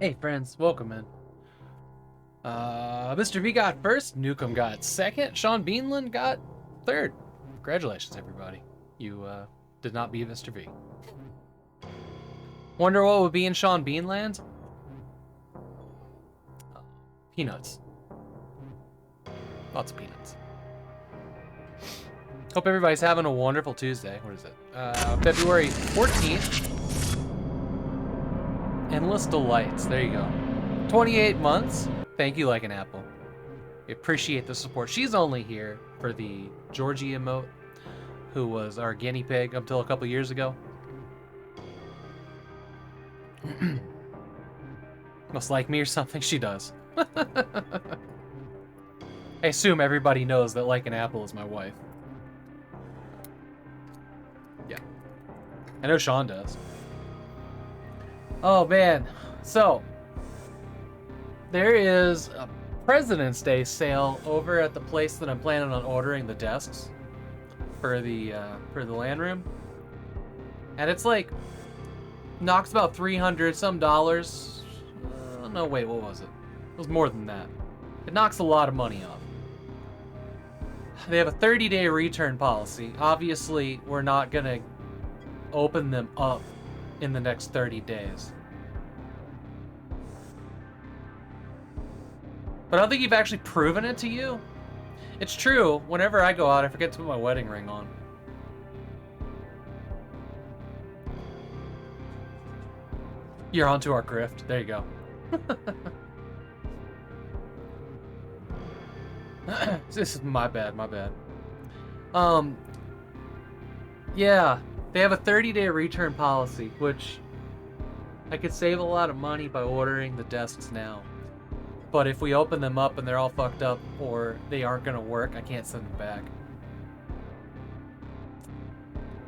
Hey friends, welcome in. Mr. V got first, Newcomb got second, Sean Beanland got third. Congratulations, everybody. You did not beat Mr. V. Wonder what would be in Sean Beanland? Peanuts. Lots of peanuts. Hope everybody's having a wonderful Tuesday. What is it? February 14th. Endless Delights. There you go. 28 months. Thank you, Like an Apple. We appreciate the support. She's only here for the Georgie emote, who was our guinea pig until a couple years ago. Must like me or something. She does. I assume everybody knows that Like an Apple is my wife. Yeah. I know Sean does. Oh man. So, there is a President's Day sale over at the place that I'm planning on ordering the desks for the LAN room. And it's like knocks about $300 some dollars. No, wait, what was it? It was more than that. It knocks a lot of money off. They have a 30-day return policy. Obviously, we're not gonna open them up in the next 30 days. But I don't think you've actually proven it to you. It's true, whenever I go out, I forget to put my wedding ring on. You're onto our grift. There you go. This is my bad. Yeah, they have a 30-day return policy, which I could save a lot of money by ordering the desks now. But if we open them up and they're all fucked up or they aren't gonna work, I can't send them back.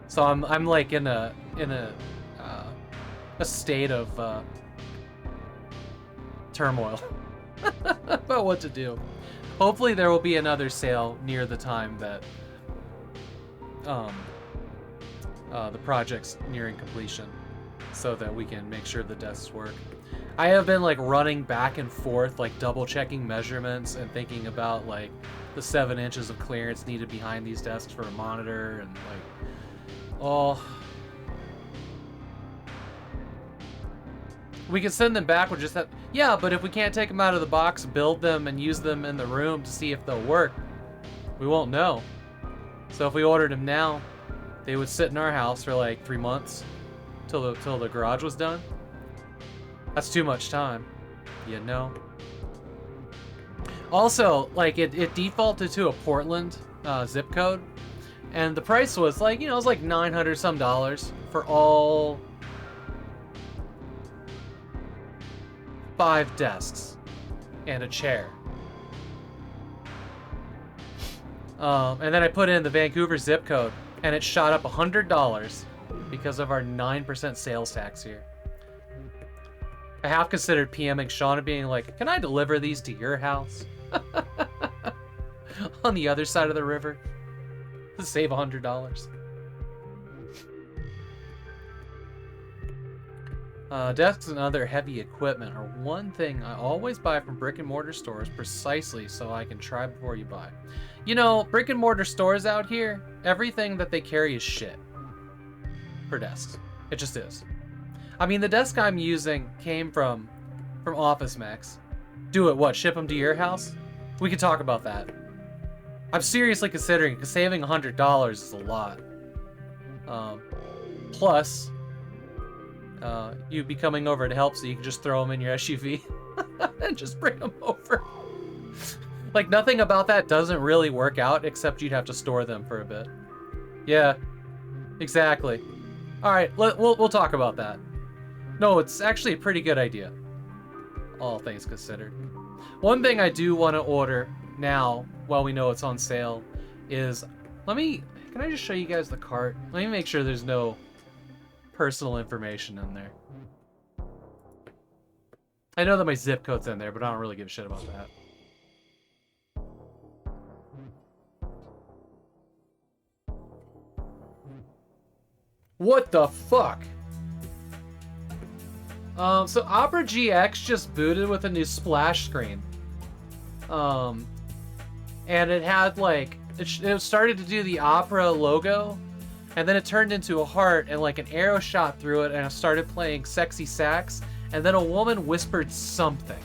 So I'm like in a state of turmoil about what to do. Hopefully there will be another sale near the time that the project's nearing completion, so that we can make sure the desks work. I have been like running back and forth, like double checking measurements and thinking about like the 7 inches of clearance needed behind these desks for a monitor and like, oh. We can send them back with just that. Yeah, but if we can't take them out of the box, build them, and use them in the room to see if they'll work, we won't know. So if we ordered them now, they would sit in our house for like 3 months till the garage was done. That's too much time, you know. Also, like it defaulted to a Portland zip code, and the price was like, you know, it was like $900 some for all 5 desks and a chair. And then I put in the Vancouver zip code, and it shot up $100 because of our 9% sales tax here. I have considered PMing Sean and being like, can I deliver these to your house? On the other side of the river to save $100. Desks and other heavy equipment are one thing I always buy from brick and mortar stores precisely so I can try before you buy. You know, brick and mortar stores out here, everything that they carry is shit for desks. It just is. I mean, the desk I'm using came from Office Max. Do it, what, ship them to your house? We could talk about that. I'm seriously considering, because saving $100 is a lot. Plus, you'd be coming over to help, so you can just throw them in your SUV and just bring them over. Like, nothing about that doesn't really work out, except you'd have to store them for a bit. Yeah, exactly. All right, we'll talk about that. No, it's actually a pretty good idea, all things considered. One thing I do want to order now, while we know it's on sale, is, can I just show you guys the cart? Let me make sure there's no personal information in there. I know that my zip code's in there, but I don't really give a shit about that. What the fuck? So Opera GX just booted with a new splash screen. And it had like, it started to do the Opera logo, and then it turned into a heart, and like an arrow shot through it, and I started playing sexy sax, and then a woman whispered something.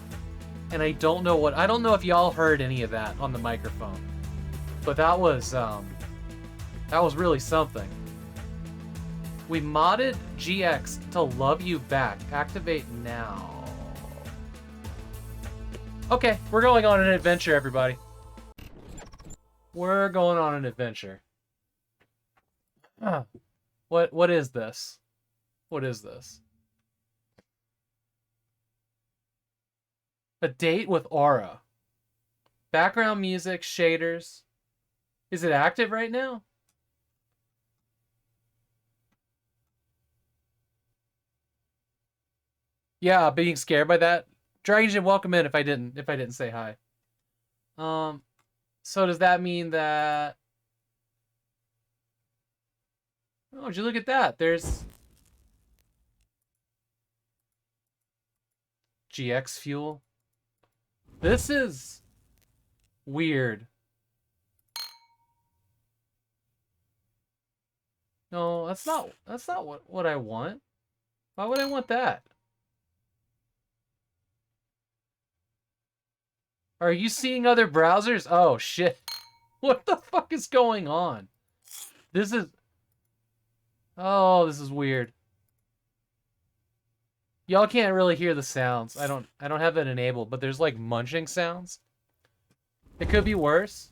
And I don't know if y'all heard any of that on the microphone. But that was really something. We modded GX to love you back. Activate now. Okay, we're going on an adventure, everybody. We're going on an adventure. What is this? What is this? A date with Aura. Background music, shaders. Is it active right now? Yeah, being scared by that. Dragon, welcome in if I didn't say hi. So does that mean that... Oh, would you look at that? There's GX fuel. This is weird. No, that's not what I want. Why would I want that? Are you seeing other browsers? Oh shit. What the fuck is going on? This is... Oh, this is weird. Y'all can't really hear the sounds. I don't have that enabled, but there's like munching sounds. It could be worse.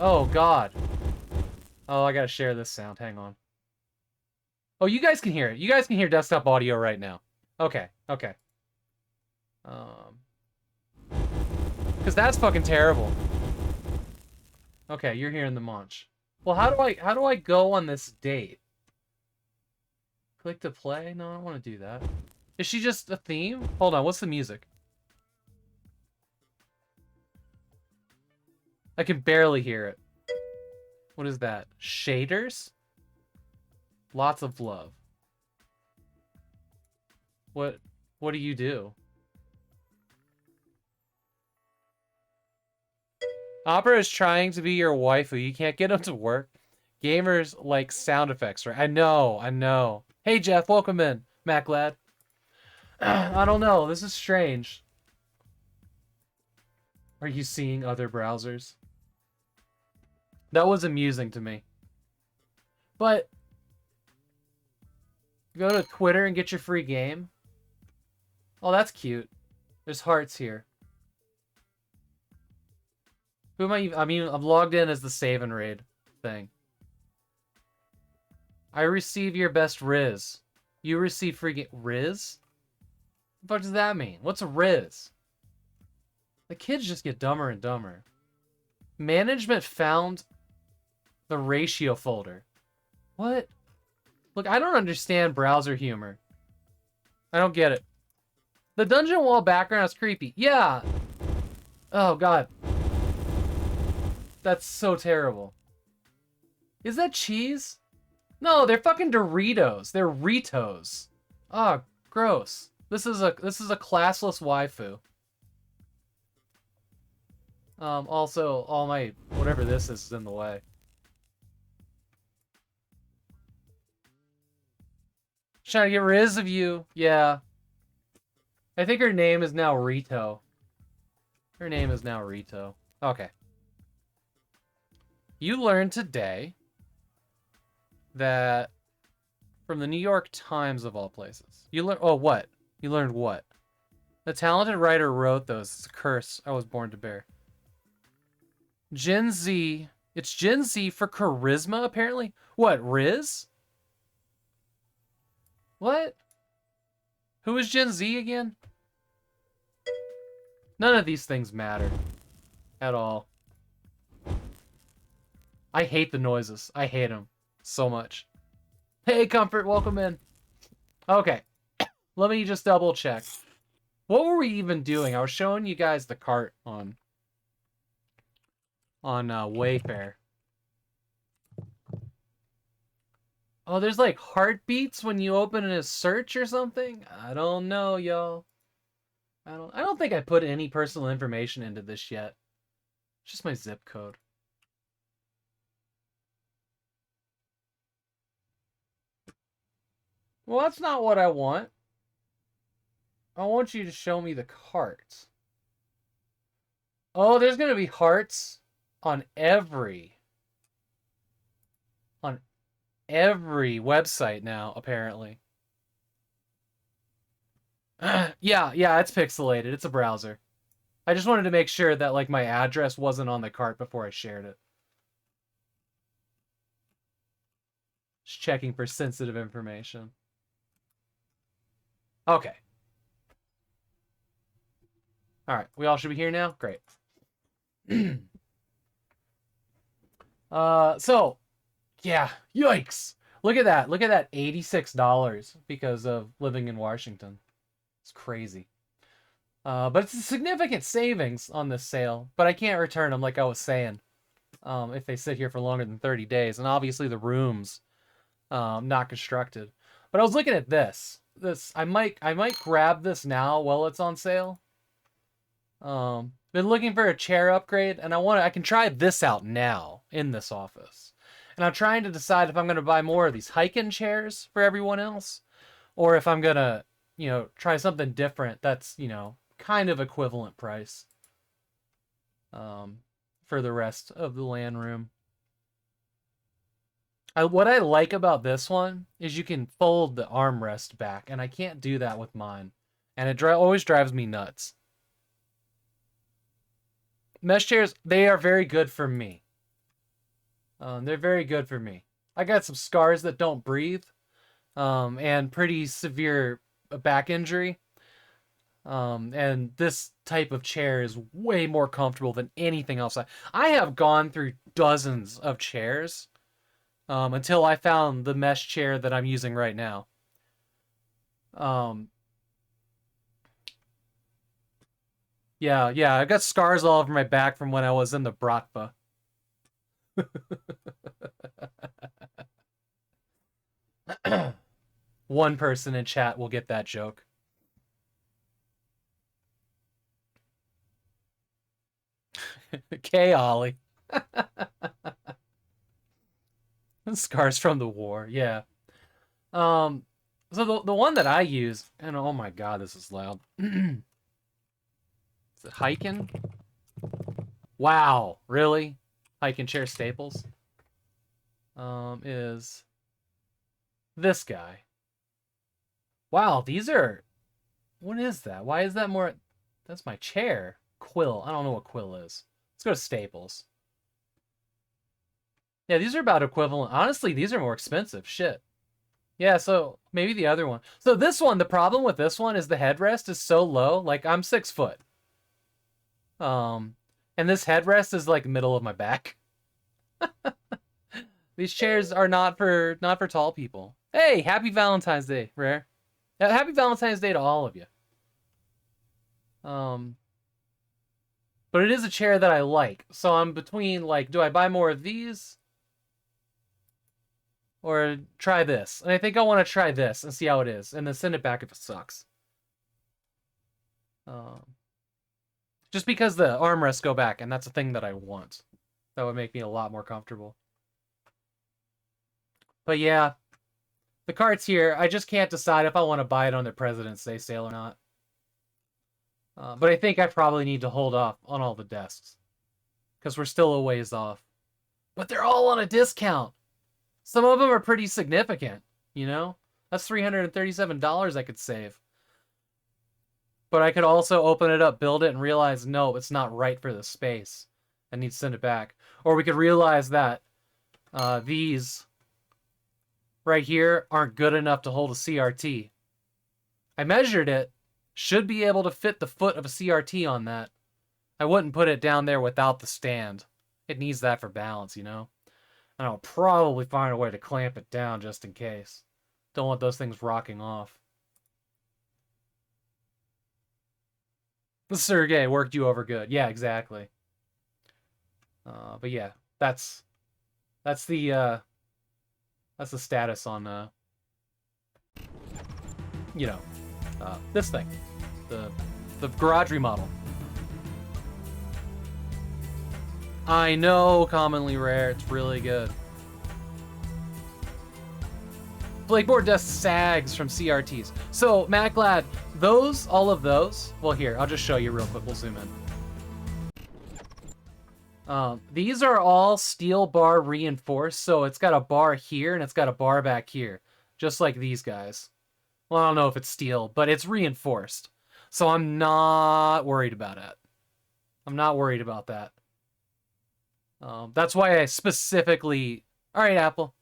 Oh god. Oh, I gotta share this sound. Hang on. Oh, you guys can hear it. You guys can hear desktop audio right now. Okay, okay. Because that's fucking terrible. Okay, you're hearing the munch. Well, how do I go on this date? Click to play? No, I don't want to do that. Is she just a theme? Hold on, what's the music? I can barely hear it. What is that? Shaders? Lots of love. What do you do? Opera is trying to be your waifu. You can't get him to work. Gamers like sound effects, right? I know. Hey, Jeff, welcome in. Mac Lad. I don't know. This is strange. Are you seeing other browsers? That was amusing to me. But go to Twitter and get your free game. Oh, that's cute. There's hearts here. Who am I mean, I'm logged in as the save and raid thing. I receive your best Riz. You receive free game. Riz? What the fuck does that mean? What's a Riz? The kids just get dumber and dumber. Management found the ratio folder. What? Look, I don't understand browser humor. I don't get it. The dungeon wall background is creepy. Yeah. Oh, God. That's so terrible. Is that cheese? No, they're fucking Doritos. They're Ritos. Oh, gross. This is a classless waifu. Also, all my whatever this is in the way. Trying to get rid of you. Yeah. I think her name is now Rito. Her name is now Rito. Okay. You learned today that from the New York Times of all places. You learned, oh, what? You learned what? The talented writer wrote those. It's a curse I was born to bear. Gen Z. It's Gen Z for charisma, apparently. What, Riz? What? Who is Gen Z again? None of these things matter. At all. I hate the noises. I hate them so much. Hey, Comfort, welcome in. Okay. Let me just double check. What were we even doing? I was showing you guys the cart on Wayfair. Oh, there's like heartbeats when you open a search or something? I don't know, y'all. I don't think I put any personal information into this yet. It's just my zip code. Well, that's not what I want. I want you to show me the cards. Oh, there's gonna be hearts on on every website now, apparently. Yeah, it's pixelated. It's a browser. I just wanted to make sure that like my address wasn't on the cart before I shared it. Just checking for sensitive information. Okay. All right, we all should be here now. Great. So, yeah, yikes. Look at that. Look at that, $86 because of living in Washington. It's crazy. But it's a significant savings on this sale, but I can't return them like I was saying. If they sit here for longer than 30 days, and obviously the room's not constructed. But I was looking at this. I might grab this now while it's on sale. Been looking for a chair upgrade, and I can try this out now in this office. And I'm trying to decide if I'm going to buy more of these hiking chairs for everyone else, or if I'm going to, try something different that's, kind of equivalent price for the rest of the LAN room. What I like about this one is you can fold the armrest back, and I can't do that with mine. And it always drives me nuts. Mesh chairs, they are very good for me. They're very good for me. I got some scars that don't breathe, and pretty severe back injury. And this type of chair is way more comfortable than anything else. I have gone through dozens of chairs until I found the mesh chair that I'm using right now. Yeah, I've got scars all over my back from when I was in the Bratva. One person in chat will get that joke. Okay, Ollie. Scars from the war, yeah. So the one that I use, and oh my god, this is loud. Is it hiking? Wow, really? Hiking chair staples? Is this guy. Wow, these are... What is that? Why is that more... That's my chair. Quill. I don't know what Quill is. Let's go to Staples. Yeah, these are about equivalent. Honestly, these are more expensive. Shit. Yeah, so maybe the other one. So this one, the problem with this one is the headrest is so low. Like, I'm 6 foot. And this headrest is like middle of my back. These chairs are not for tall people. Hey, happy Valentine's Day, Rare. Happy Valentine's Day to all of you. But it is a chair that I like. So I'm between, like, do I buy more of these? Or try this? And I think I want to try this and see how it is. And then send it back if it sucks. Just because the armrests go back, and that's a thing that I want. That would make me a lot more comfortable. But yeah, the cart's here. I just can't decide if I want to buy it on the President's Day sale or not. But I think I probably need to hold off on all the desks. Because we're still a ways off. But they're all on a discount. Some of them are pretty significant, you know? That's $337 I could save. But I could also open it up, build it, and realize, no, it's not right for the space. I need to send it back. Or we could realize that these right here aren't good enough to hold a CRT. I measured it. Should be able to fit the foot of a CRT on that. I wouldn't put it down there without the stand. It needs that for balance, you know? And I'll probably find a way to clamp it down just in case. Don't want those things rocking off. Sergey worked you over good. Yeah, exactly. But yeah, that's the That's the status on, you know, this thing. The garage remodel. I know, commonly rare. It's really good. Blakeboard desk sags from CRTs. So, Matt Glad, all of those, well, here, I'll just show you real quick. We'll zoom in. These are all steel bar reinforced, so it's got a bar here and it's got a bar back here, just like these guys. Well, I don't know if it's steel, but it's reinforced. So I'm not worried about it. I'm not worried about that. That's why I specifically, all right, Apple,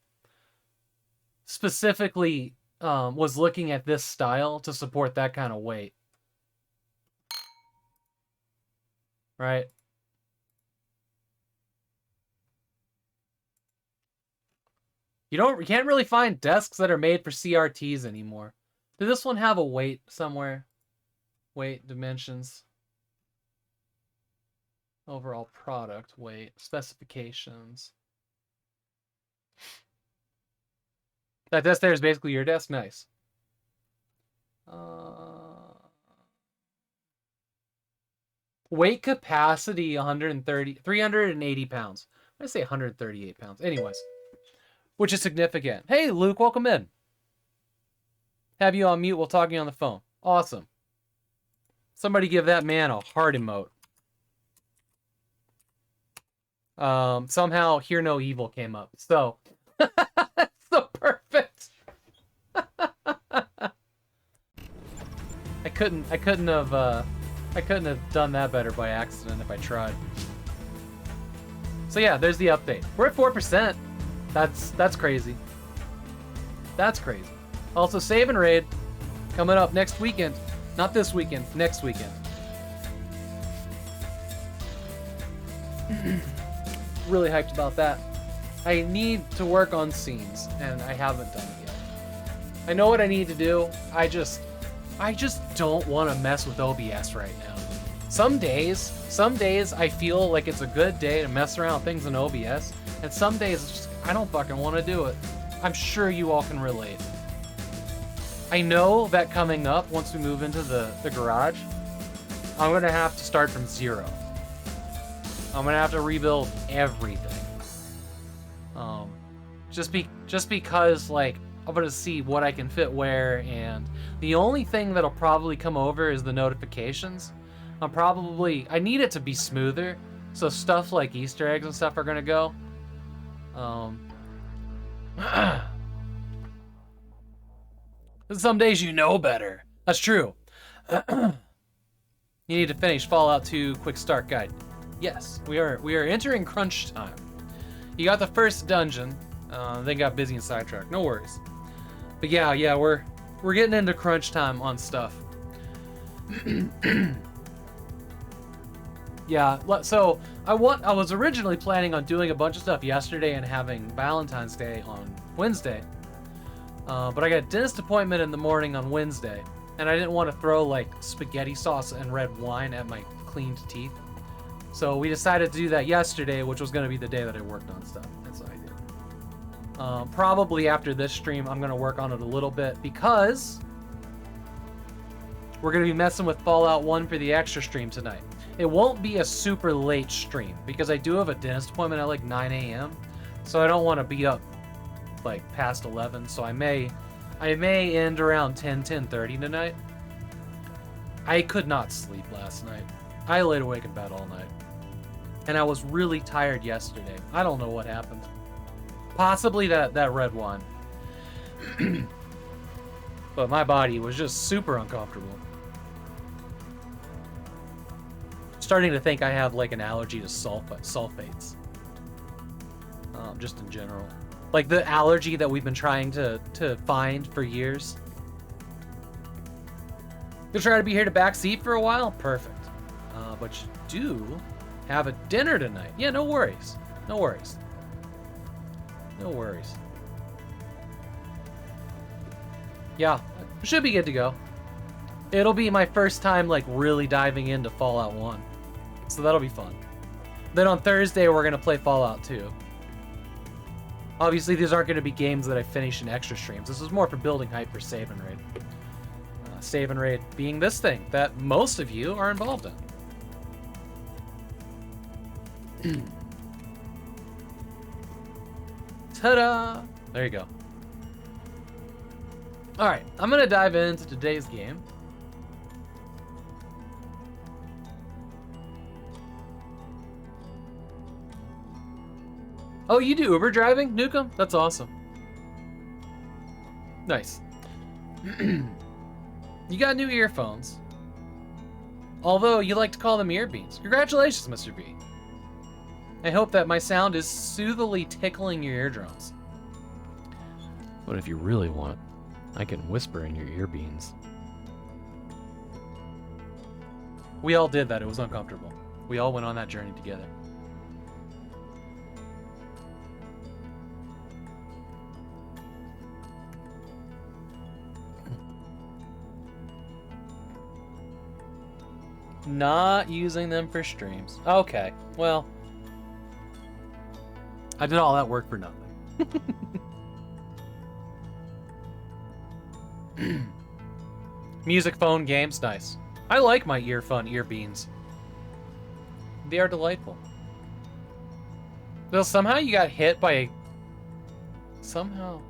specifically was looking at this style to support that kind of weight. Right? You can't really find desks that are made for CRTs anymore. Did this one have a weight somewhere? Weight, dimensions. Overall product, weight, specifications. That desk there is basically your desk? Nice. Weight capacity 380 pounds. I say 138 pounds. Anyways, which is significant. Hey, Luke, welcome in. Have you on mute while talking on the phone. Awesome. Somebody give that man a heart emote. Somehow Hear No Evil came up. So, so perfect. I couldn't have done that better by accident if I tried. So yeah, there's the update. We're at 4%. That's crazy. That's crazy. Also, Save and Raid coming up next weekend. Not this weekend, next weekend. Really hyped about that. I need to work on scenes, and I haven't done it yet. I know what I need to do. I just don't want to mess with OBS right now. Some days I feel like it's a good day to mess around with things in OBS, and some days it's just, I don't fucking want to do it. I'm sure you all can relate. I know that coming up, once we move into the garage, I'm going to have to start from zero. I'm going to have to rebuild everything. Just because, like, I'm going to see what I can fit where, and the only thing that'll probably come over is the notifications. I need it to be smoother, so stuff like Easter eggs and stuff are going to go. Some days you know better. That's true. You need to finish Fallout 2 Quick Start Guide. Yes, we are entering crunch time. You got the first dungeon, then got busy and sidetracked. No worries. But yeah, we're getting into crunch time on stuff. Yeah, so I was originally planning on doing a bunch of stuff yesterday and having Valentine's Day on Wednesday. But I got a dentist appointment in the morning on Wednesday, and I didn't want to throw like spaghetti sauce and red wine at my cleaned teeth. So we decided to do that yesterday, which was going to be the day that I worked on stuff. And so I did. Probably after this stream, I'm going to work on it a little bit because we're going to be messing with Fallout 1 for the extra stream tonight. It won't be a super late stream because I do have a dentist appointment at like 9 a.m. So I don't want to be up like past 11. So I may end around 10:30 tonight. I could not sleep last night. I laid awake in bed all night. And I was really tired yesterday. I don't know what happened. Possibly that red wine. But my body was just super uncomfortable. Starting to think I have like an allergy to sulfates. Just in general. Like the allergy that we've been trying to find for years. You'll try to be here to backseat for a while? Perfect. But you do have a dinner tonight. Yeah, no worries. No worries. No worries. Yeah, should be good to go. It'll be my first time like really diving into Fallout 1. So that'll be fun. Then on Thursday we're gonna play Fallout 2. Obviously, these aren't going to be games that I finish in extra streams. This is more for building hype for Save and Raid. Save and Raid being this thing that most of you are involved in. Ta-da! There you go. Alright, I'm going to dive into today's game. Oh, you do Uber driving, Nukem? That's awesome. Nice. You got new earphones. Although you like to call them earbeans. Congratulations, Mr. B. I hope that my sound is soothingly tickling your eardrums. But if you really want, I can whisper in your earbeans. We all did that. It was uncomfortable. We all went on that journey together. Not using them for streams. Okay, well, I did all that work for nothing. Music phone games, nice. I like my earbeans. They are delightful. Well, somehow you got hit by a... Somehow.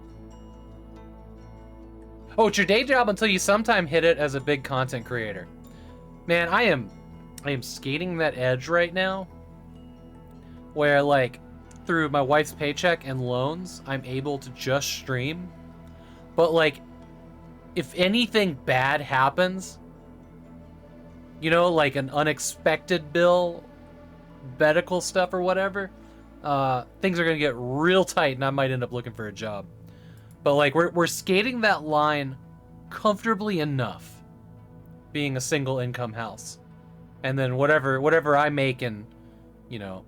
Oh, it's your day job until you sometime hit it as a big content creator. Man, I am skating that edge right now where, like, through my wife's paycheck and loans, I'm able to just stream. But, like, if anything bad happens, you know, like an unexpected bill, medical stuff or whatever, things are going to get real tight and I might end up looking for a job. But, like, we're skating that line comfortably enough, being a single income house. And then whatever I make in, you know,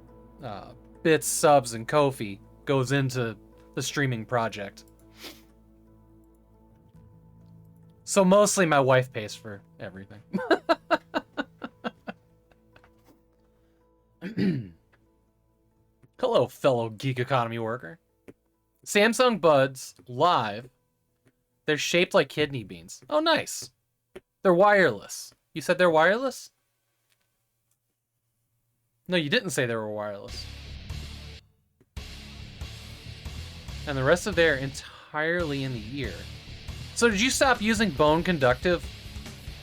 bits, subs, and Ko-fi goes into the streaming project. So mostly my wife pays for everything. Hello, fellow geek economy worker. Samsung Buds Live. They're shaped like kidney beans. Oh, nice. They're wireless. You said they're wireless? No, you didn't say they were wireless. And the rest of they're entirely in the ear. So did you stop using bone conductive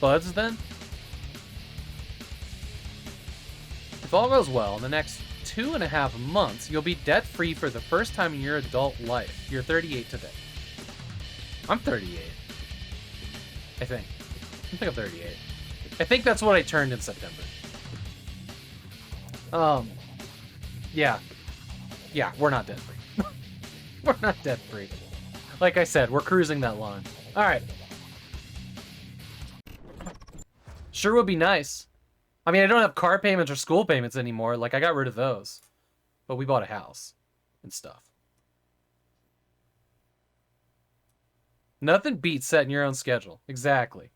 buds then? If all goes well, in the next 2.5 months, you'll be debt-free for the first time in your adult life. You're 38 today. I'm 38. I think I'm 38. I think that's what I turned in September. Yeah, we're not debt free. We're not debt free. Like I said, we're cruising that line. All right. Sure would be nice. I mean, I don't have car payments or school payments anymore. Like, I got rid of those. But we bought a house and stuff. Nothing beats setting your own schedule. Exactly.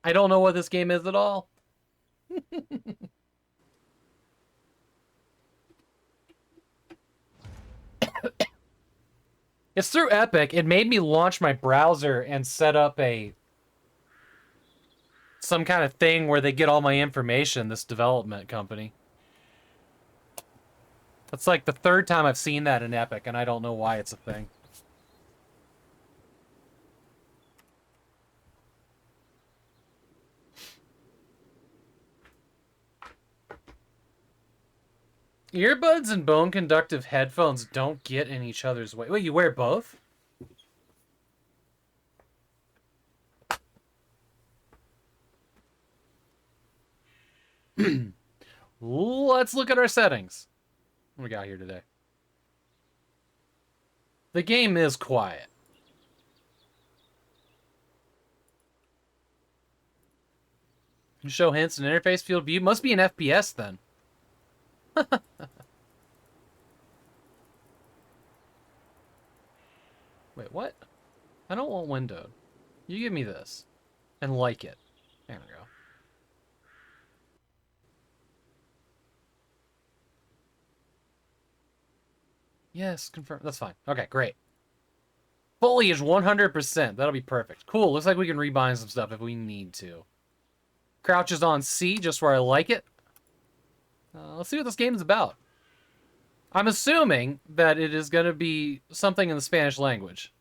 I don't know what this game is at all. It's through Epic. It made me launch my browser and set up some kind of thing where they get all my information, this development company. That's like the third time I've seen that in Epic, and I don't know why it's a thing. Earbuds and bone conductive headphones don't get in each other's way. Wait, you wear both? Let's look at our settings. What we got here today? The game is quiet. Show hints and interface field view. Must be an FPS then. Wait, what? I don't want windowed. You give me this. And like it. There we go. Yes, confirm. That's fine. Okay, great. Foliage 100%. That'll be perfect. Cool. Looks like we can rebind some stuff if we need to. Crouch is on C, just where I like it. Let's see what this game is about. I'm assuming that it is going to be something in the Spanish language.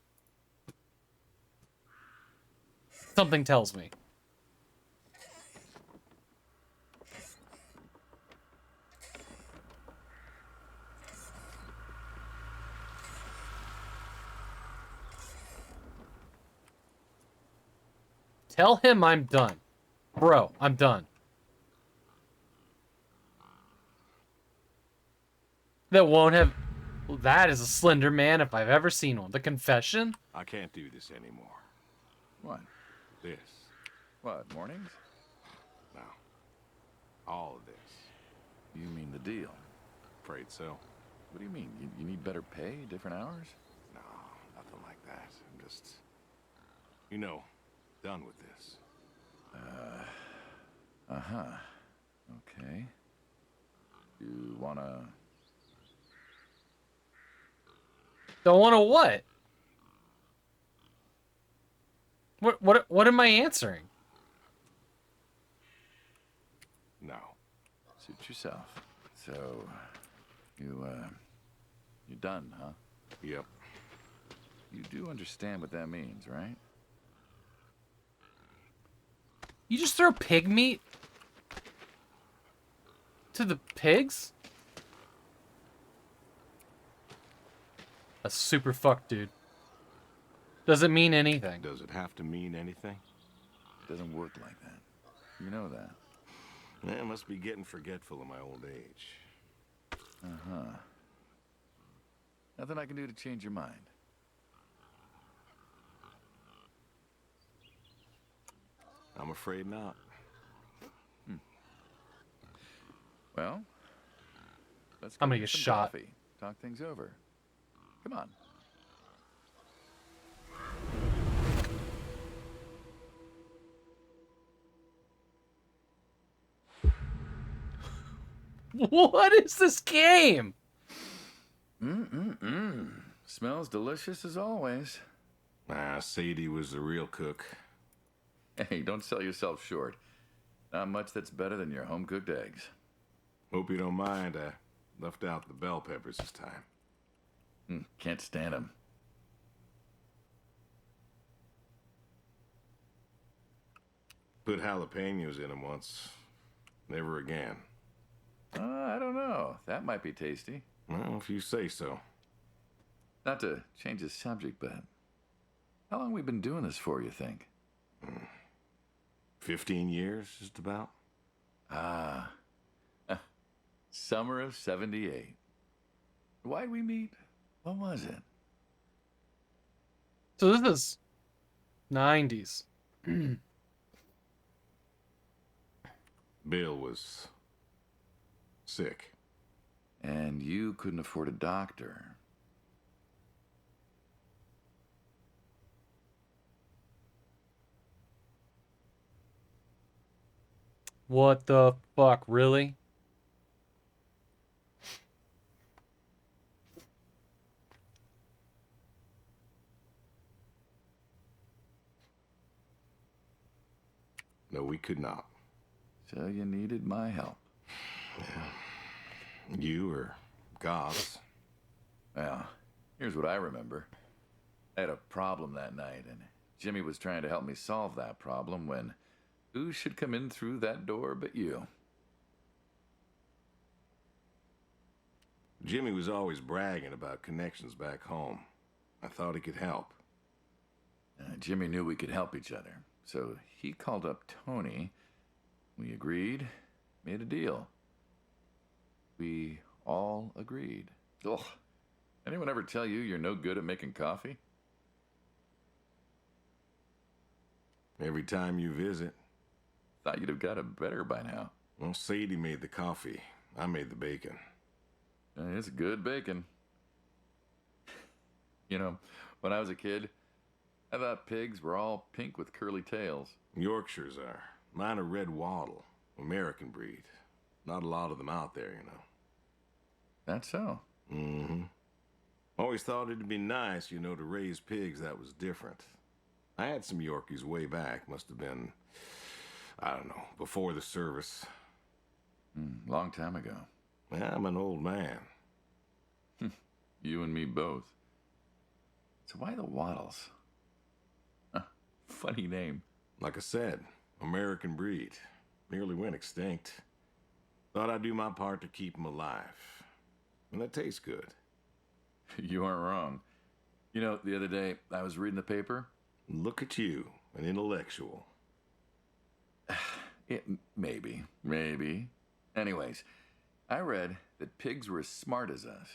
Something tells me. Tell him I'm done. Bro, I'm done. That won't have... Well, that is a Slender Man if I've ever seen one. The Confession? I can't do this anymore. What? This. What, mornings? No. All of this. You mean the deal? Afraid so. What do you mean? You need better pay, different hours? No, nothing like that. I'm just, you know, done with this. Uh-huh. Okay. You wanna... Don't want to what? What am I answering? No. Suit yourself. So, you're done, huh? Yep. You do understand what that means, right? You just throw pig meat to the pigs? A super fuck, dude. Doesn't mean anything. Does it have to mean anything? It doesn't work like that. You know that. I must be getting forgetful in my old age. Uh-huh. Nothing I can do to change your mind. I'm afraid not. Well, let's I'm go gonna get get some shot. coffee. Talk things over. Come on. What is this game? Smells delicious as always. Sadie was the real cook. Hey, don't sell yourself short. Not much that's better than your home-cooked eggs. Hope you don't mind. I left out the bell peppers this time. Can't stand them. Put jalapenos in them once. Never again. I don't know. That might be tasty. Well, if you say so. Not to change the subject, but how long we been doing this for, you think? 15 years, just about. Summer of '78. Why'd we meet? What was it? So this is 90s. Bill was sick. And you couldn't afford a doctor. What the fuck, really? No, we could not. So you needed my help. You or Goss. Well, here's what I remember. I had a problem that night, and Jimmy was trying to help me solve that problem when who should come in through that door but you? Jimmy was always bragging about connections back home. I thought he could help. Jimmy knew we could help each other, so he called up Tony. We agreed, made a deal. We all agreed. Ugh. Anyone ever tell you you're no good at making coffee? Every time you visit. Thought you'd have got it better by now. Well, Sadie made the coffee. I made the bacon. It's good bacon. You know, when I was a kid, I thought pigs were all pink with curly tails. Yorkshires are. Mine are red wattle. American breed. Not a lot of them out there, you know. That's so. Mm-hmm. Always thought it'd be nice, you know, to raise pigs that was different. I had some Yorkies way back. Must have been, I don't know, before the service. Long time ago. Yeah, I'm an old man. You and me both. So why the Waddles? Huh, funny name. Like I said, American breed. Nearly went extinct. Thought I'd do my part to keep them alive. And that tastes good. You aren't wrong. You know, the other day, I was reading the paper. Look at you, an intellectual. Maybe. Anyways, I read that pigs were as smart as us.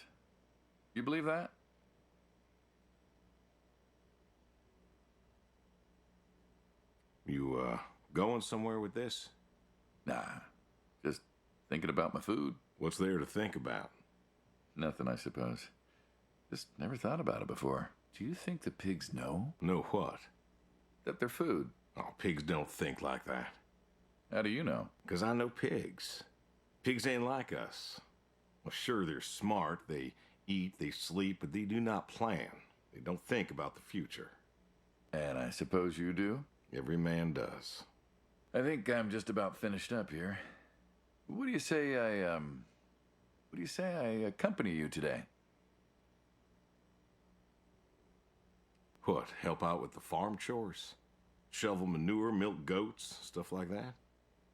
You believe that? You, going somewhere with this? Nah, just thinking about my food. What's there to think about? Nothing, I suppose. Just never thought about it before. Do you think the pigs know? Know what? That they're food. Oh, pigs don't think like that. How do you know? 'Cause I know pigs. Pigs ain't like us. Well, sure, they're smart. They eat, they sleep, but they do not plan. They don't think about the future. And I suppose you do? Every man does. I think I'm just about finished up here. What do you say I accompany you today? What, help out with the farm chores? Shovel manure, milk goats, stuff like that?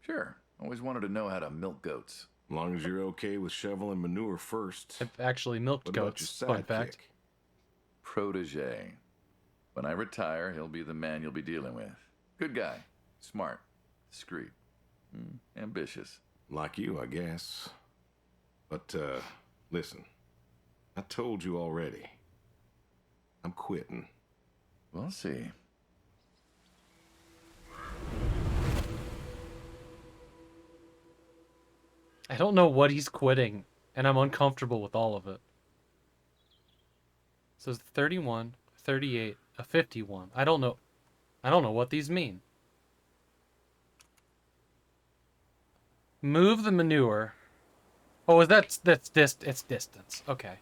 Sure. Always wanted to know how to milk goats. As long as you're okay with shoveling manure first. I've actually milked What about goats. your Fun fact. sidekick? Protege. When I retire, he'll be the man you'll be dealing with. Good guy. Smart. Discreet. Ambitious. Like you, I guess. But, listen. I told you already. I'm quitting. We'll see. I don't know what he's quitting, and I'm uncomfortable with all of it. So it's 31, 38, a 51. I don't know what these mean. Move the manure. Oh, it's distance. Okay.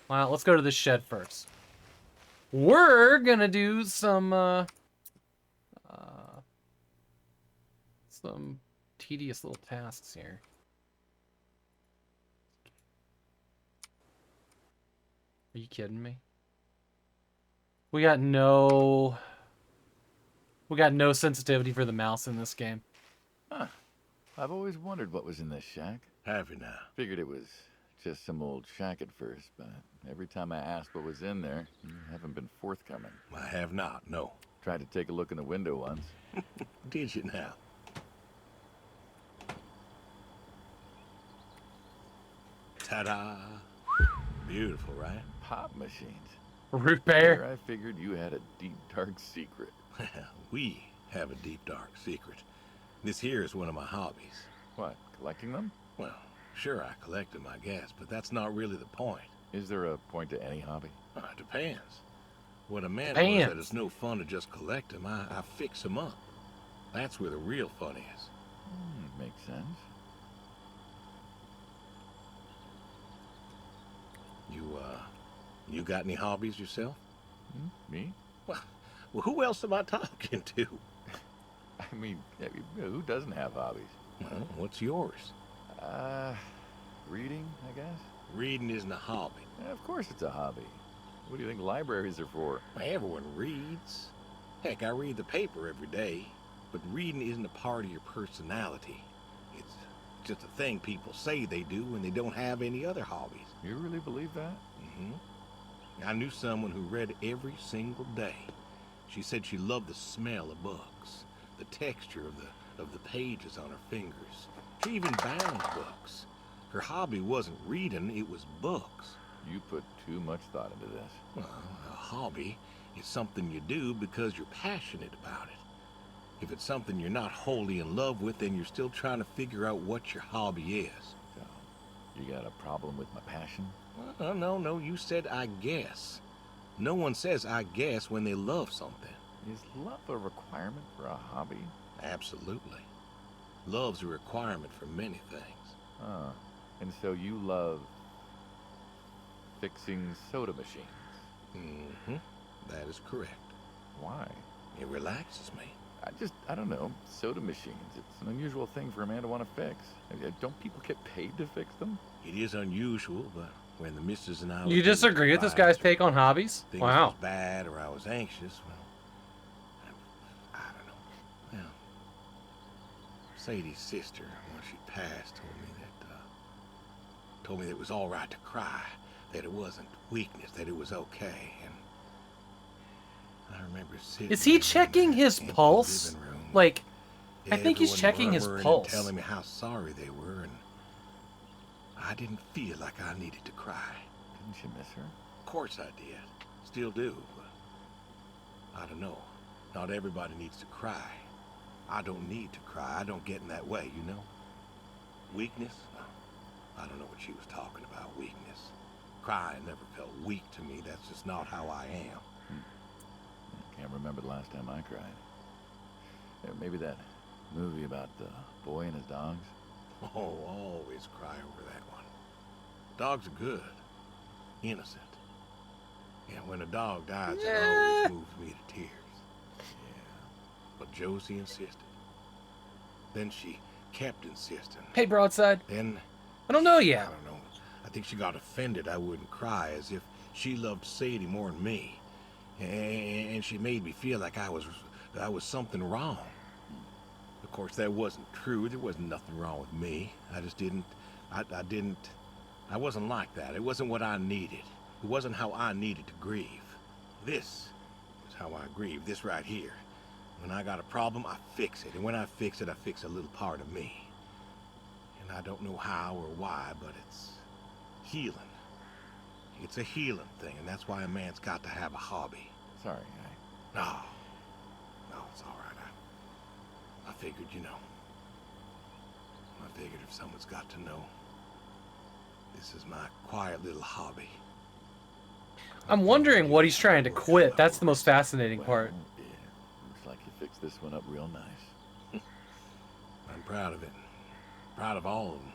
Well, let's go to the shed first. We're gonna do some tedious little tasks here. Are you kidding me? We got no sensitivity for the mouse in this game. Huh. I've always wondered what was in this shack. Have you now? Figured it was just some old shack at first, but every time I asked what was in there, you haven't been forthcoming. I have not, no. Tried to take a look in the window once. Did you now? Ta-da! Beautiful, right? Pop machines. Root Here bear. I figured you had a deep, dark secret. We have a deep, dark secret. This here is one of my hobbies. What, collecting them? Well, sure, I collect them, I guess, but that's not really the point. Is there a point to any hobby? It depends. What I meant was Depends. that it's no fun to just collect them. I fix them up. That's where the real fun is. Makes sense. You got any hobbies yourself? Me? Well, who else am I talking to? I mean, who doesn't have hobbies? Well, what's yours? Reading, I guess? Reading isn't a hobby. Yeah, of course it's a hobby. What do you think libraries are for? Everyone reads. Heck, I read the paper every day. But reading isn't a part of your personality. It's just a thing people say they do when they don't have any other hobbies. You really believe that? I knew someone who read every single day. She said she loved the smell of books, the texture of the pages on her fingers. She even bound books. Her hobby wasn't reading, it was books. You put too much thought into this. Well, a hobby is something you do because you're passionate about it. If it's something you're not wholly in love with, then you're still trying to figure out what your hobby is. So, you got a problem with my passion? No, you said I guess. No one says I guess when they love something. Is love a requirement for a hobby? Absolutely. Love's a requirement for many things. And so you love fixing soda machines. Mm-hmm. That is correct. Why? It relaxes me. I don't know. Soda machines. It's an unusual thing for a man to want to fix. Don't people get paid to fix them? It is unusual, but when the missus and I... You disagree with this guy's take on hobbies? Things Wow. was bad or I was anxious, well, I don't know. Well, Sadie's sister, when she passed, told me that it was all right to cry, that it wasn't weakness, that it was okay, and I remember sitting... Is he checking his pulse? Like, I think he's everyone checking his murmuring pulse. and telling me how sorry they were, and I didn't feel like I needed to cry. Didn't you miss her? Of course I did. Still do, but I don't know. Not everybody needs to cry. I don't need to cry. I don't get in that way, you know? Weakness? I don't know what she was talking about, weakness. Crying never felt weak to me. That's just not how I am. I can't remember the last time I cried. Maybe that movie about the boy and his dogs. Oh, always cry over that one. Dogs are good. Innocent. Yeah, when a dog dies, it always moves me to tears. Yeah. But Josie insisted. Then she kept insisting. Hey, Broadside. Then... I don't know I yet. don't know. I think she got offended I wouldn't cry, as if she loved Sadie more than me. And she made me feel like I was something wrong. Of course, that wasn't true. There wasn't nothing wrong with me. I just didn't... I wasn't like that. It wasn't what I needed. It wasn't how I needed to grieve. This is how I grieve. This right here. When I got a problem, I fix it. And when I fix it, I fix a little part of me. And I don't know how or why, but it's healing. It's a healing thing, and that's why a man's got to have a hobby. Sorry, No, it's all right. I figured, you know. I figured if someone's got to know, this is my quiet little hobby. I'm wondering what he's trying to quit. That's the most fascinating part. Yeah. Looks like you fixed this one up real nice. I'm proud of it. Proud of all of them.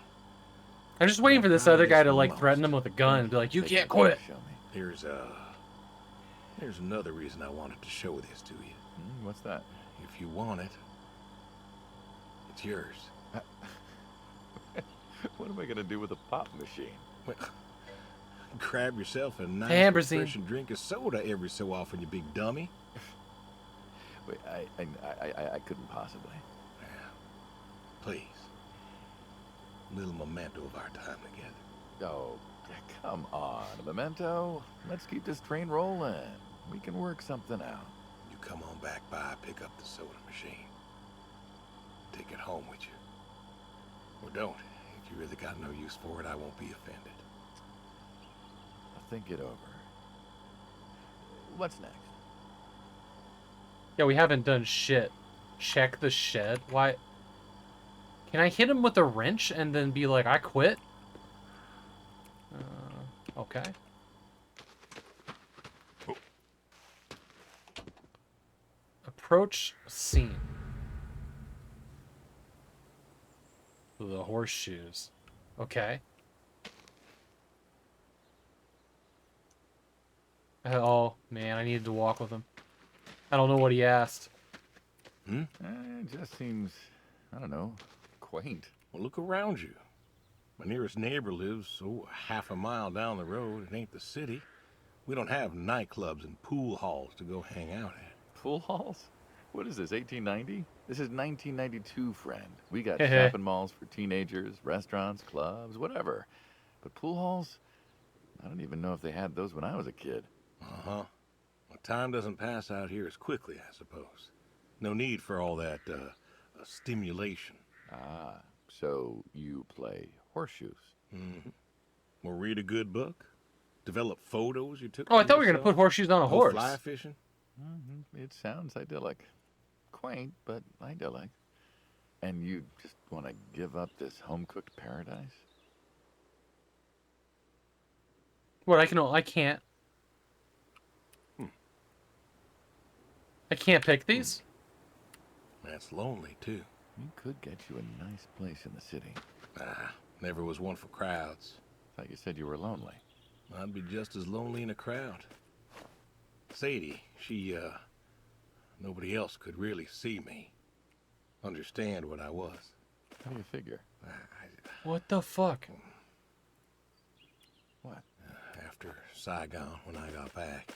I'm just waiting for this other guy to like threaten him with a gun and be like, "You can't quit." Show me. There's another reason I wanted to show this to you. What's that? If you want it, it's yours. What am I gonna do with a pop machine? Well, grab yourself a nice Ambrosie. refreshing drink of soda every so often, you big dummy. Wait, I couldn't possibly. Yeah. Please. A little memento of our time together. Oh, come on, a memento. Let's keep this train rolling. We can work something out. You come on back by, pick up the soda machine. Take it home with you. Or don't. If you really got no use for it, I won't be offended. I'll think it over. What's next? Yeah, we haven't done shit. Check the shed. Why? Can I hit him with a wrench and then be like, I quit? Okay. Approach scene. The horseshoes. Okay. Oh, man, I needed to walk with him. I don't know what he asked. It just seems, I don't know, quaint. Well, look around you. My nearest neighbor lives, half a mile down the road. It ain't the city. We don't have nightclubs and pool halls to go hang out at. Pool halls? What is this, 1890? This is 1992, friend. We got shopping malls for teenagers, restaurants, clubs, whatever. But pool halls? I don't even know if they had those when I was a kid. Uh-huh. Well, time doesn't pass out here as quickly, I suppose. No need for all that, stimulation. Ah, so you play horseshoes. Mm-hmm. Or read a good book? Develop photos you took. Oh, I thought we were going to put horseshoes on a horse. Fly fishing? It sounds idyllic. Quaint, but idyllic. And you just want to give up this home-cooked paradise? What, I can't. I can't pick these? That's lonely, too. We could get you a nice place in the city. Never was one for crowds. Thought you said you were lonely. I'd be just as lonely in a crowd. Sadie, nobody else could really see me, understand what I was. How do you figure? What the fuck? What? After Saigon, when I got back,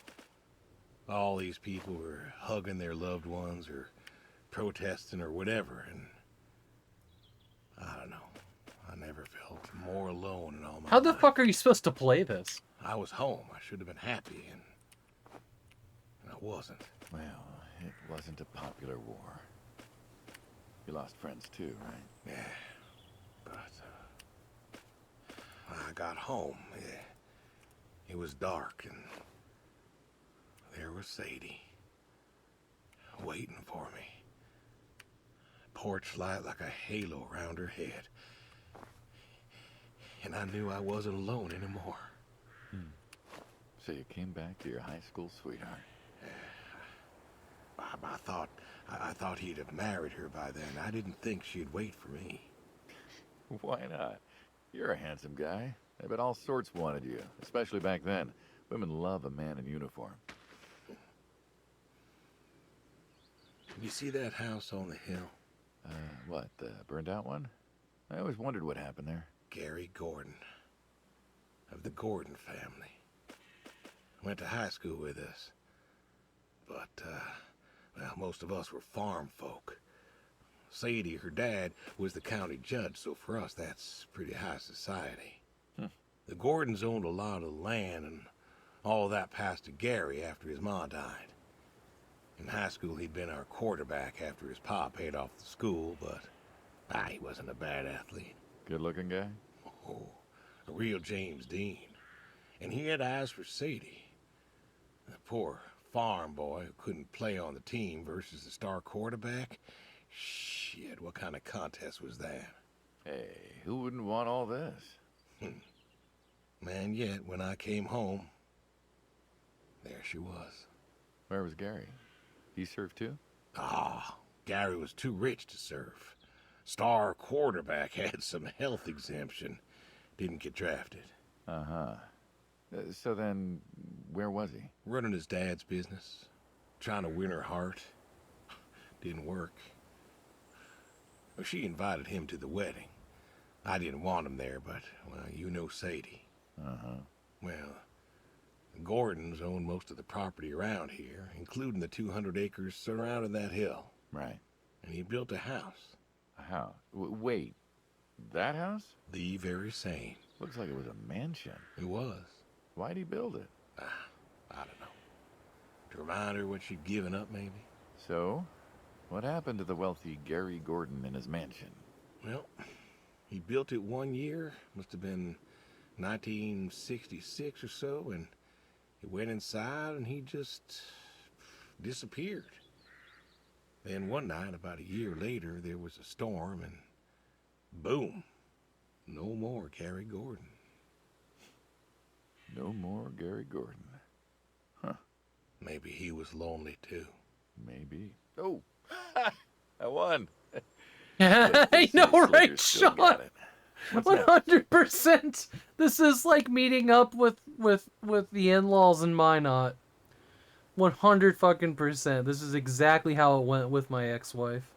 all these people were hugging their loved ones or protesting or whatever, and I don't know. I never felt more alone in all my How the life. fuck are you supposed to play this? I was home. I should have been happy, and I wasn't. Well, it wasn't a popular war. You lost friends too, right? Yeah, but when I got home, it was dark, and there was Sadie waiting for me. Porch light like a halo around her head. And I knew I wasn't alone anymore. So you came back to your high school sweetheart. I thought he'd have married her by then. I didn't think she'd wait for me. Why not? You're a handsome guy. I bet all sorts wanted you, especially back then. Women love a man in uniform. You see that house on the hill? What, the burned out one? I always wondered what happened there. Gary Gordon, of the Gordon family. Went to high school with us. But, well, most of us were farm folk. Sadie, her dad, was the county judge, so for us that's pretty high society. The Gordons owned a lot of land, and all that passed to Gary after his ma died. In high school, he'd been our quarterback after his pa paid off the school, but he wasn't a bad athlete. Good-looking guy? Oh, a real James Dean. And he had eyes for Sadie. The poor farm boy who couldn't play on the team versus the star quarterback. Shit, what kind of contest was that? Hey, who wouldn't want all this? Man, yet when I came home, there she was. Where was Gary? He served too? Gary was too rich to serve. Star quarterback had some health exemption. Didn't get drafted. Uh-huh. So then, where was he? Running his dad's business. Trying to win her heart. Didn't work. Well, she invited him to the wedding. I didn't want him there, but, well, you know Sadie. Uh-huh. Well, the Gordons own most of the property around here, including the 200 acres surrounding that hill. Right. And he built a house. A house? Wait, that house? The very same. Looks like it was a mansion. It was. Why'd he build it? I don't know. To remind her what she'd given up, maybe? So, what happened to the wealthy Gary Gordon in his mansion? Well, he built it one year. Must have been 1966 or so, and he went inside and he just disappeared. Then one night, about a year later, there was a storm and boom, no more Gary Gordon. No more Gary Gordon. Huh. Maybe he was lonely too. Maybe. Oh, I won. I know, right, Still Sean? got it. What's next? 100%. This is like meeting up with the in-laws in Minot. 100%. This is exactly how it went with my ex-wife.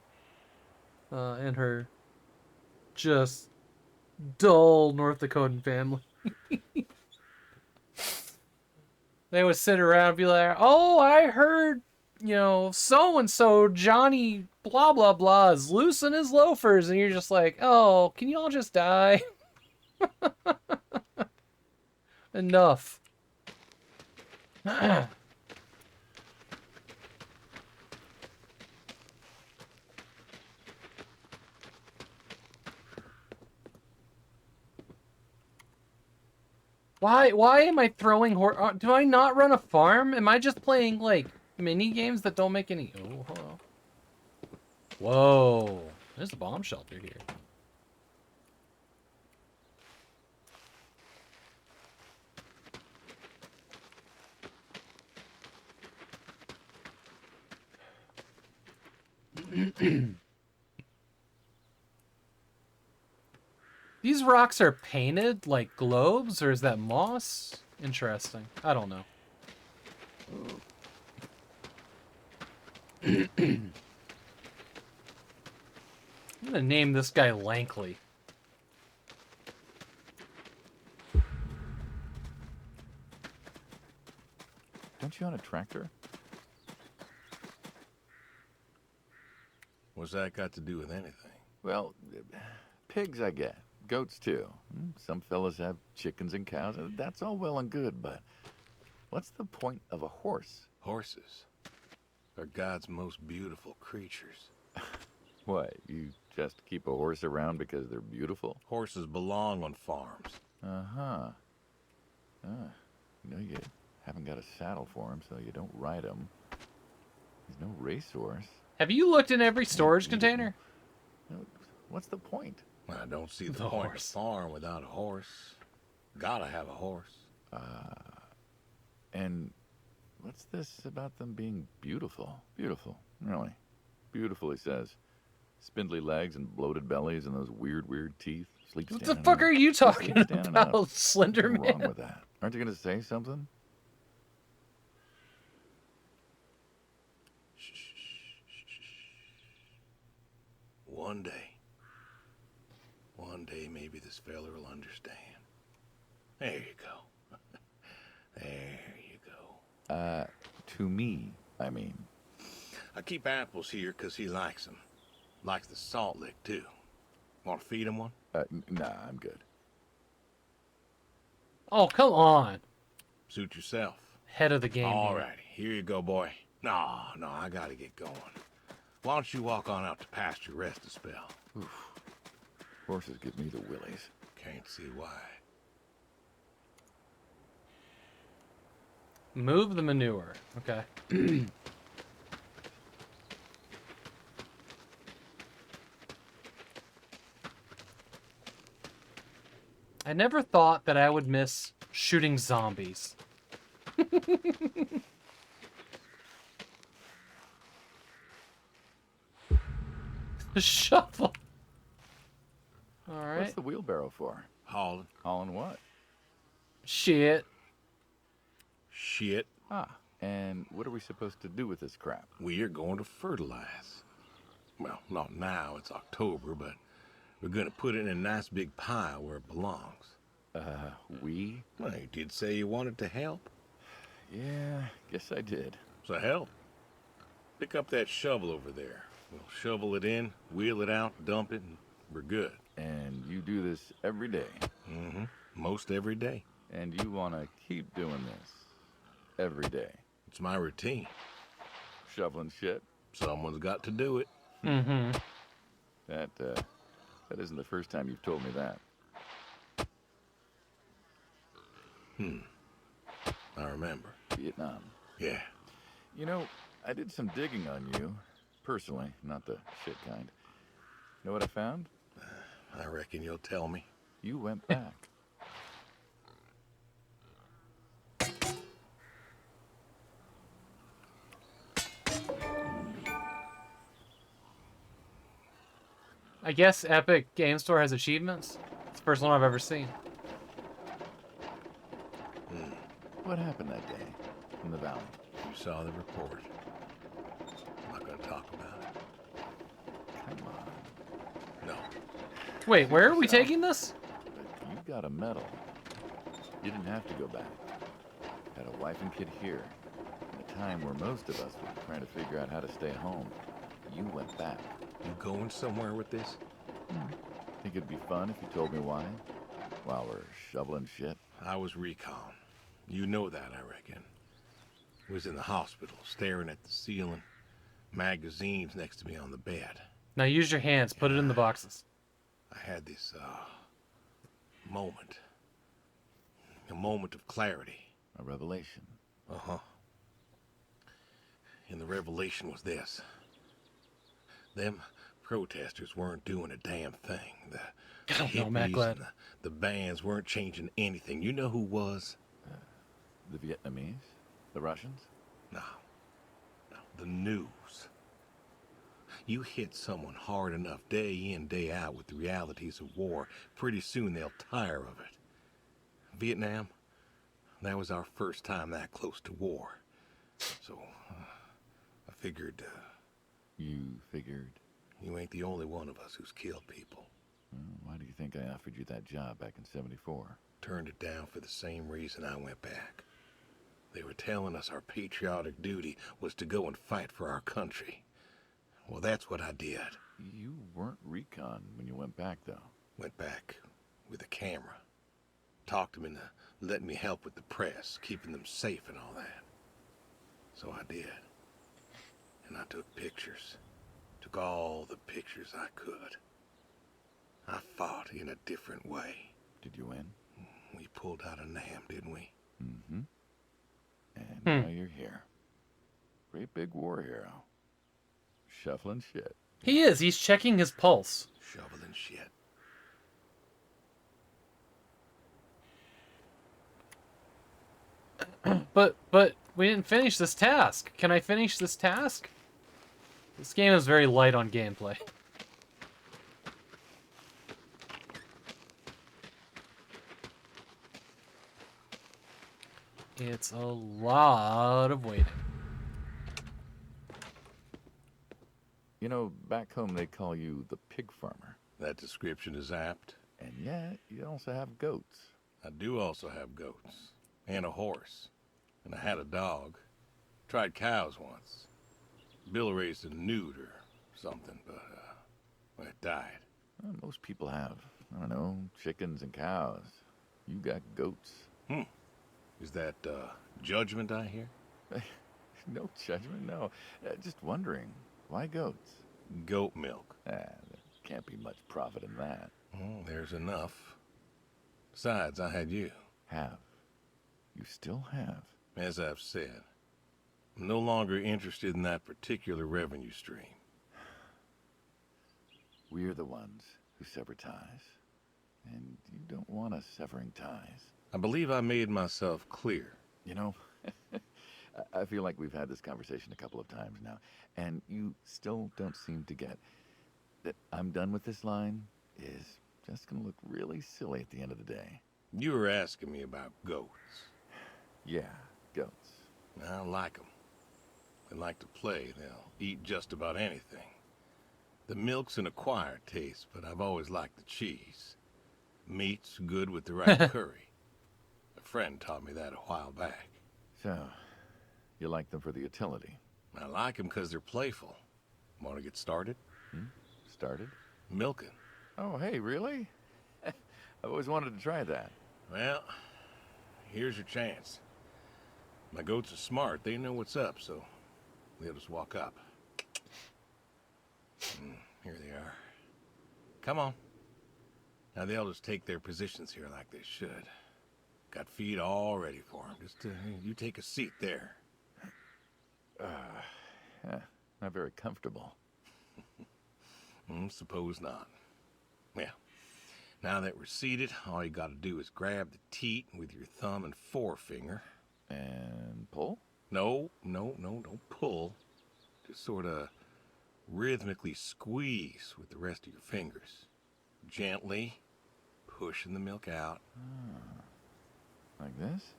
And her just dull North Dakotan family. They would sit around and be like, oh, I heard, so-and-so, Johnny blah, blah, blah, is loose in his loafers. And you're just like, oh, can you all just die? Enough. Why am I throwing do I not run a farm? Am I just playing, like, mini games that don't make any... Oh, hello. Whoa. There's a bomb shelter here. These rocks are painted like globes, or is that moss? Interesting. I don't know. I'm gonna name this guy Lankley. Don't you own a tractor? What's that got to do with anything? Well, pigs I get. Goats too. Some fellas have chickens and cows. That's all well and good, but what's the point of a horse? Horses are God's most beautiful creatures. What, you just keep a horse around because they're beautiful? Horses belong on farms. Uh-huh. You haven't got a saddle for him, so you don't ride him. He's no racehorse. Have you looked in every storage container? What's the point? I don't see the The point horse. of a farm without a horse. Gotta have a horse. And what's this about them being beautiful? Beautiful, really. Beautiful, he says. Spindly legs and bloated bellies and those weird teeth. Sleep What the standing fuck up. are you talking Sleep standing about, up. Slender What's wrong Man? with that? Aren't you going to say something? One day maybe this feller will understand. There you go. There you go. To me, I mean. I keep apples here 'cause he likes them. Likes the salt lick, too. Want to feed him one? Nah, I'm good. Oh, come on. Suit yourself. Head of the game. All here. righty, here you go, boy. No, I gotta get going. Why don't you walk on out to pasture, rest a spell? Horses give me the willies. Can't see why. Move the manure. Okay. I never thought that I would miss shooting zombies. The shovel. All right. What's the wheelbarrow for? Hauling. Hauling what? Shit. Shit. And what are we supposed to do with this crap? We are going to fertilize. Well, not now, it's October, but we're gonna put it in a nice big pile where it belongs. We? Well, you did say you wanted to help. Yeah, guess I did. So help. Pick up that shovel over there. We'll shovel it in, wheel it out, dump it, and we're good. And you do this every day. Mm-hmm. Most every day. And you want to keep doing this every day. It's my routine. Shoveling shit. Someone's got to do it. Mm-hmm. That isn't the first time you've told me that. I remember. Vietnam. Yeah. You know, I did some digging on you. Personally, not the shit kind. Know what I found? I reckon you'll tell me. You went back. I guess Epic Game Store has achievements. It's the first one I've ever seen. What happened that day in the valley? You saw the report. I'm not gonna talk about it. Come on. No. Wait, where are we taking this? But you got a medal. You didn't have to go back. Had a wife and kid here. In a time where most of us were trying to figure out how to stay home. You went back. You going somewhere with this? Think it'd be fun if you told me why? While we're shoveling shit? I was recon. You know that, I reckon. Was in the hospital, staring at the ceiling. Magazines next to me on the bed. Now use your hands. Put it in the boxes. I had this, moment. A moment of clarity. A revelation. Uh-huh. And the revelation was this. Them protesters weren't doing a damn thing. The I don't know, Matt hippies Glad. and the bands weren't changing anything. You know who was? The Vietnamese? The Russians? No. The news. You hit someone hard enough day in, day out with the realities of war, pretty soon they'll tire of it. Vietnam? That was our first time that close to war. So, I figured, You figured? you ain't the only one of us who's killed people. Well, why do you think I offered you that job back in '74? Turned it down for the same reason I went back. They were telling us our patriotic duty was to go and fight for our country. Well, that's what I did. You weren't recon when you went back, though. Went back with a camera. Talked them into letting me help with the press, keeping them safe and all that. So I did. And I took pictures. Took all the pictures I could. I fought in a different way. Did you win? We pulled out a Nam, didn't we? Mm-hmm. And now you're here. Great big war hero. Shuffling shit. He is. He's checking his pulse. Shoveling shit. But we didn't finish this task. Can I finish this task? This game is very light on gameplay. It's a lot of waiting. You know, back home they call you the pig farmer. That description is apt. And yet, you also have goats. I do also have goats. And a horse. And I had a dog. Tried cows once. Bill raised a newt or something, but, well, it died. Well, most people have, I don't know, chickens and cows. You got goats. Is that, judgment I hear? No judgment, no. Just wondering, why goats? Goat milk. There can't be much profit in that. Well, there's enough. Besides, I had you. Have. You still have. As I've said, I'm no longer interested in that particular revenue stream. We're the ones who sever ties. And you don't want us severing ties. I believe I made myself clear. You know, I feel like we've had this conversation a couple of times now, and you still don't seem to get that I'm done with this line is just gonna look really silly at the end of the day. You were asking me about goats. Yeah, goats. I like them. They like to play. They'll eat just about anything. The milk's an acquired taste, but I've always liked the cheese. Meat's good with the right curry. A friend taught me that a while back. So, you like them for the utility? I like them because they're playful. Want to get started? Started? Milking. Oh, hey, really? I've always wanted to try that. Well, here's your chance. My goats are smart. They know what's up, so they'll just walk up. Here they are. Come on. Now they'll just take their positions here like they should. Got feed all ready for them. Just you take a seat there. Not very comfortable. Suppose not. Well, now that we're seated, all you gotta do is grab the teat with your thumb and forefinger. And pull? No, don't pull. Just sort of rhythmically squeeze with the rest of your fingers. Gently pushing the milk out. Like this?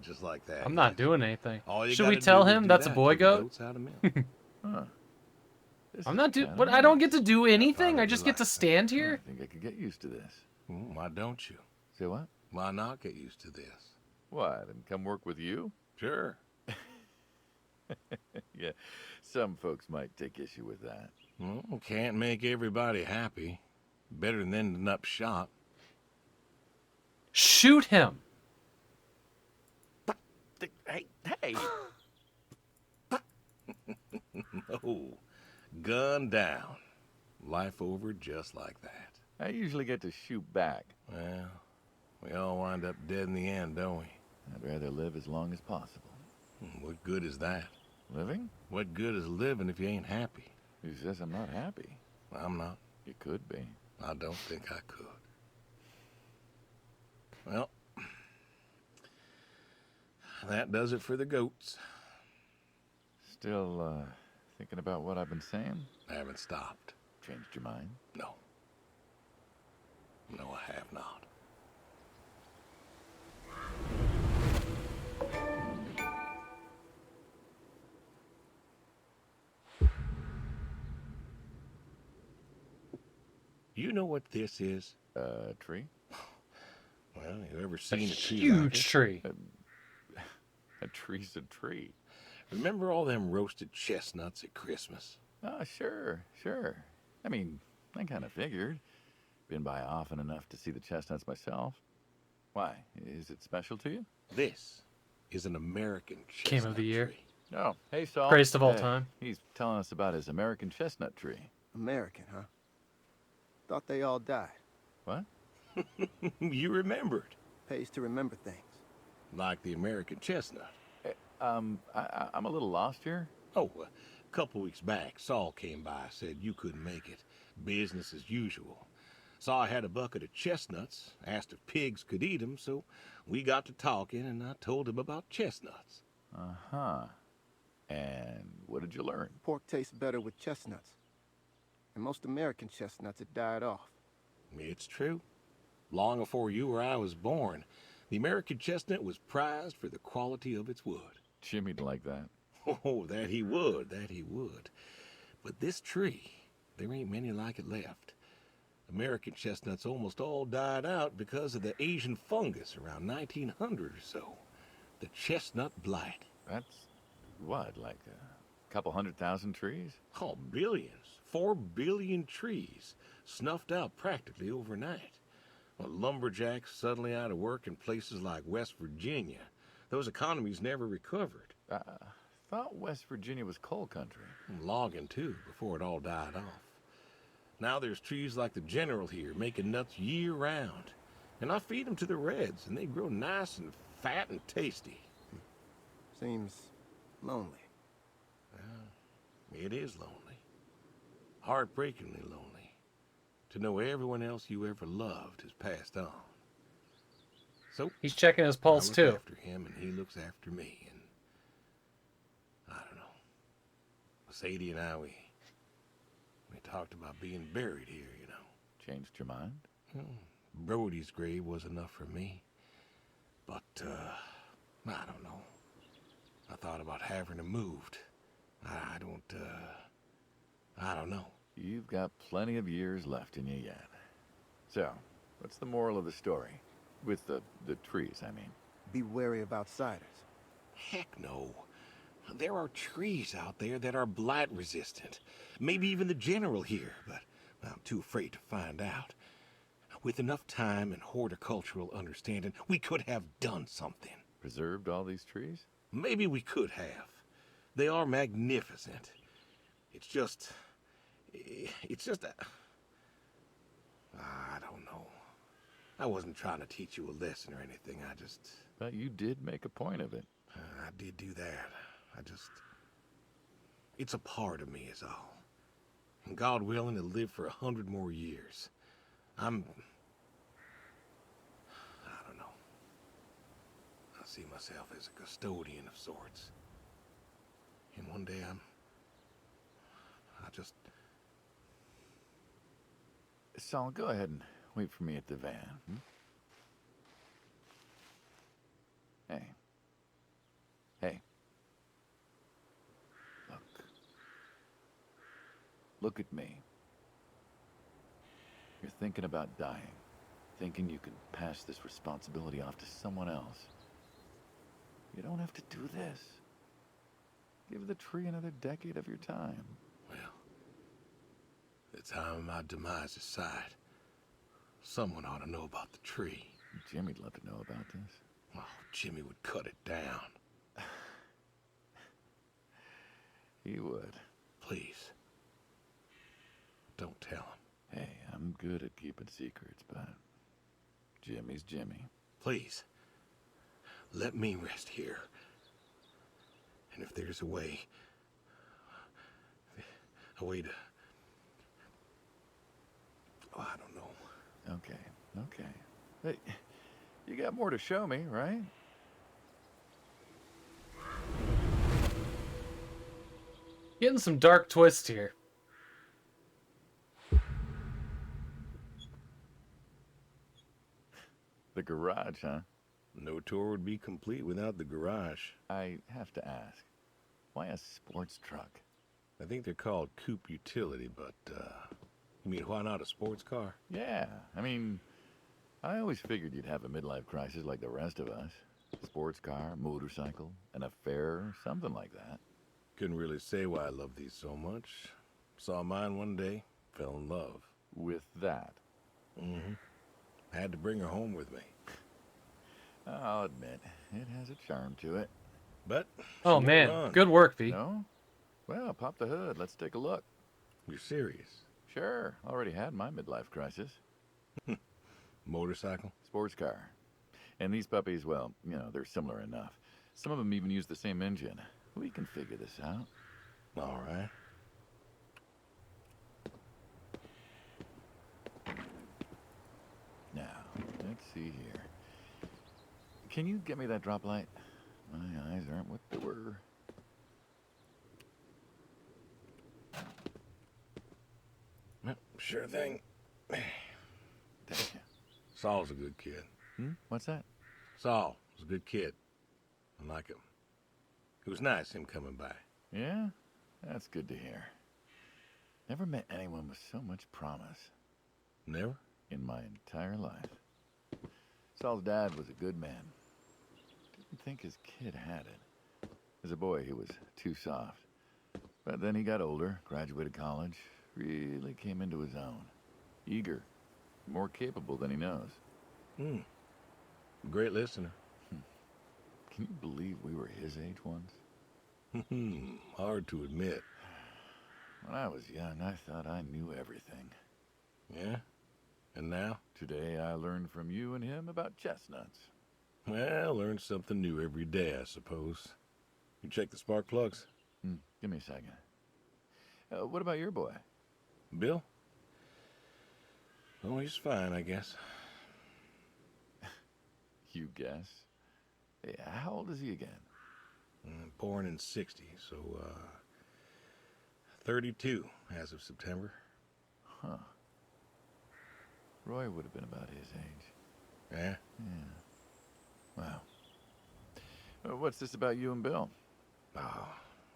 Just like that. I'm not doing anything. All you Should we gotta tell do is him do that's a that boy till the goat? goat's out of milk. Huh. This I'm is not doing. kinda What? I don't nice. get to do anything. I you'd just get to like that. stand I here. think I could get used to this. Why don't you? Say what? Why not get used to this? What, and come work with you? Sure. Yeah, some folks might take issue with that. Well, can't make everybody happy. Better than ending up shot. Shoot him. Hey! No. Gun down. Life over just like that. I usually get to shoot back. Well, we all wind up dead in the end, don't we? I'd rather live as long as possible. What good is that? Living? What good is living if you ain't happy? Who says I'm not happy? I'm not. You could be. I don't think I could. Well, that does it for the goats. Still, thinking about what I've been saying? I haven't stopped. Changed your mind? No. No, I have not. You know what this is? Tree? Well, you ever A seen a tree like huge it? tree. A tree's a tree. Remember all them roasted chestnuts at Christmas? Oh, sure, sure. I mean, I kind of figured. Been by often enough to see the chestnuts myself. Why? Is it special to you? This is an American Game chestnut of the year. tree. Oh, hey, Saul. Greatest of all time. He's telling us about his American chestnut tree. American, huh? Thought they all died. What? You remembered. Pays to remember things. Like the American chestnut. I'm a little lost here. Oh, a couple weeks back, Saul came by, said you couldn't make it. Business as usual. Saw I had a bucket of chestnuts, asked if pigs could eat 'em, so we got to talking, and I told him about chestnuts. Uh-huh. And what did you learn? Pork tastes better with chestnuts. And most American chestnuts had died off. It's true. Long before you or I was born, the American chestnut was prized for the quality of its wood. Jimmy'd like that. Oh, that he would, that he would. But this tree, there ain't many like it left. American chestnuts almost all died out because of the Asian fungus around 1900 or so. The chestnut blight. That's what, like a couple 100,000 trees? Oh, billions. 4 billion trees snuffed out practically overnight. Well, lumberjacks suddenly out of work in places like West Virginia. Those economies never recovered. I thought West Virginia was coal country. Logging, too, before it all died off. Now there's trees like the General here making nuts year-round. And I feed them to the reds, and they grow nice and fat and tasty. Seems lonely. It is lonely. Heartbreakingly lonely. To know everyone else you ever loved has passed on. So He's checking his I pulse look too. after him, and he looks after me, and I don't know. Sadie and I, we talked about being buried here, you know. Changed your mind? Brody's grave was enough for me, but I don't know. I thought about having him moved. I don't know. You've got plenty of years left in you yet. So, what's the moral of the story? With the trees, I mean. Be wary of outsiders. Heck no. There are trees out there that are blight resistant. Maybe even the General here, but I'm too afraid to find out. With enough time and horticultural understanding, we could have done something. Preserved all these trees? Maybe we could have. They are magnificent. It's just I don't know. I wasn't trying to teach you a lesson or anything. But you did make a point of it. I did do that. It's a part of me is all. And God willing to live for 100 more years. I don't know. I see myself as a custodian of sorts. And one day Saul, go ahead and wait for me at the van. Hey. Hey. Look at me. You're thinking about dying. Thinking you can pass this responsibility off to someone else. You don't have to do this. Give the tree another decade of your time. Well, the time of my demise is sight. Someone ought to know about the tree. Jimmy'd love to know about this. Oh, Jimmy would cut it down. He would. Please. Don't tell him. Hey, I'm good at keeping secrets, but Jimmy's Jimmy. Please. Let me rest here. And if there's a way to... Oh, I don't know. Okay. Hey, you got more to show me, right? Getting some dark twists here. The garage, huh? No tour would be complete without the garage. I have to ask, why a sports truck? I think they're called coupe utility, but You mean, why not a sports car? Yeah, I mean, I always figured you'd have a midlife crisis like the rest of us. Sports car, motorcycle, an affair, something like that. Couldn't really say why I love these so much. Saw mine one day, fell in love. With that. Mm-hmm. Had to bring her home with me. I'll admit, it has a charm to it. But she Oh won't man, run. good work, V. No? Well, pop the hood. Let's take a look. You're serious? Sure, already had my midlife crisis. Motorcycle? Sports car. And these puppies, well, you know, they're similar enough. Some of them even use the same engine. We can figure this out. All right. Now, let's see here. Can you get me that drop light? My eyes aren't what they were. Well, sure thing. Thank you. Saul's a good kid. What's that? Saul was a good kid. I like him. It was nice him coming by. Yeah? That's good to hear. Never met anyone with so much promise Never? in my entire life. Saul's dad was a good man. Didn't think his kid had it. As a boy, he was too soft. But then he got older, graduated college, really came into his own. Eager, more capable than he knows. Great listener. Can you believe we were his age once? Hard to admit. When I was young, I thought I knew everything. Yeah? And now? Today, I learned from you and him about chestnuts. Well, learn something new every day, I suppose. You check the spark plugs? Give me a second. What about your boy? Bill? Oh, he's fine, I guess. You guess. Hey, how old is he again? Born in 60, so, 32 as of September. Huh. Roy would have been about his age. Yeah? Wow. What's this about you and Bill? Oh,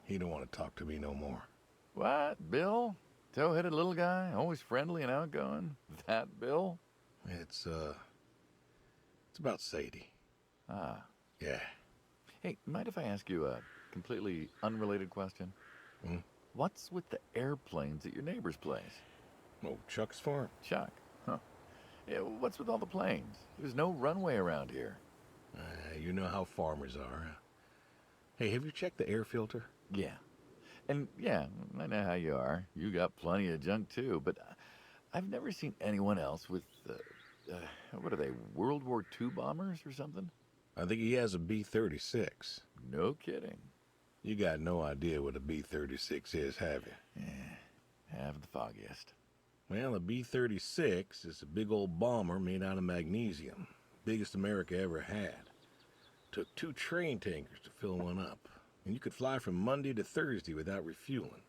he don't want to talk to me no more. What? Bill? Tow-headed little guy, always friendly and outgoing? That Bill? It's about Sadie. Ah. Yeah. Hey, mind if I ask you a completely unrelated question? Hmm? What's with the airplanes at your neighbor's place? Oh, Chuck's farm. Chuck? Huh. Yeah, what's with all the planes? There's no runway around here. You know how farmers are. Hey, have you checked the air filter? Yeah. And yeah, I know how you are. You got plenty of junk too, but I've never seen anyone else with, what are they, World War II bombers or something? I think he has a B-36. No kidding. You got no idea what a B-36 is, have you? Have the foggiest. Well, a B-36 is a big old bomber made out of magnesium. Biggest America ever had. Took 2 train tankers to fill one up. And you could fly from Monday to Thursday without refueling.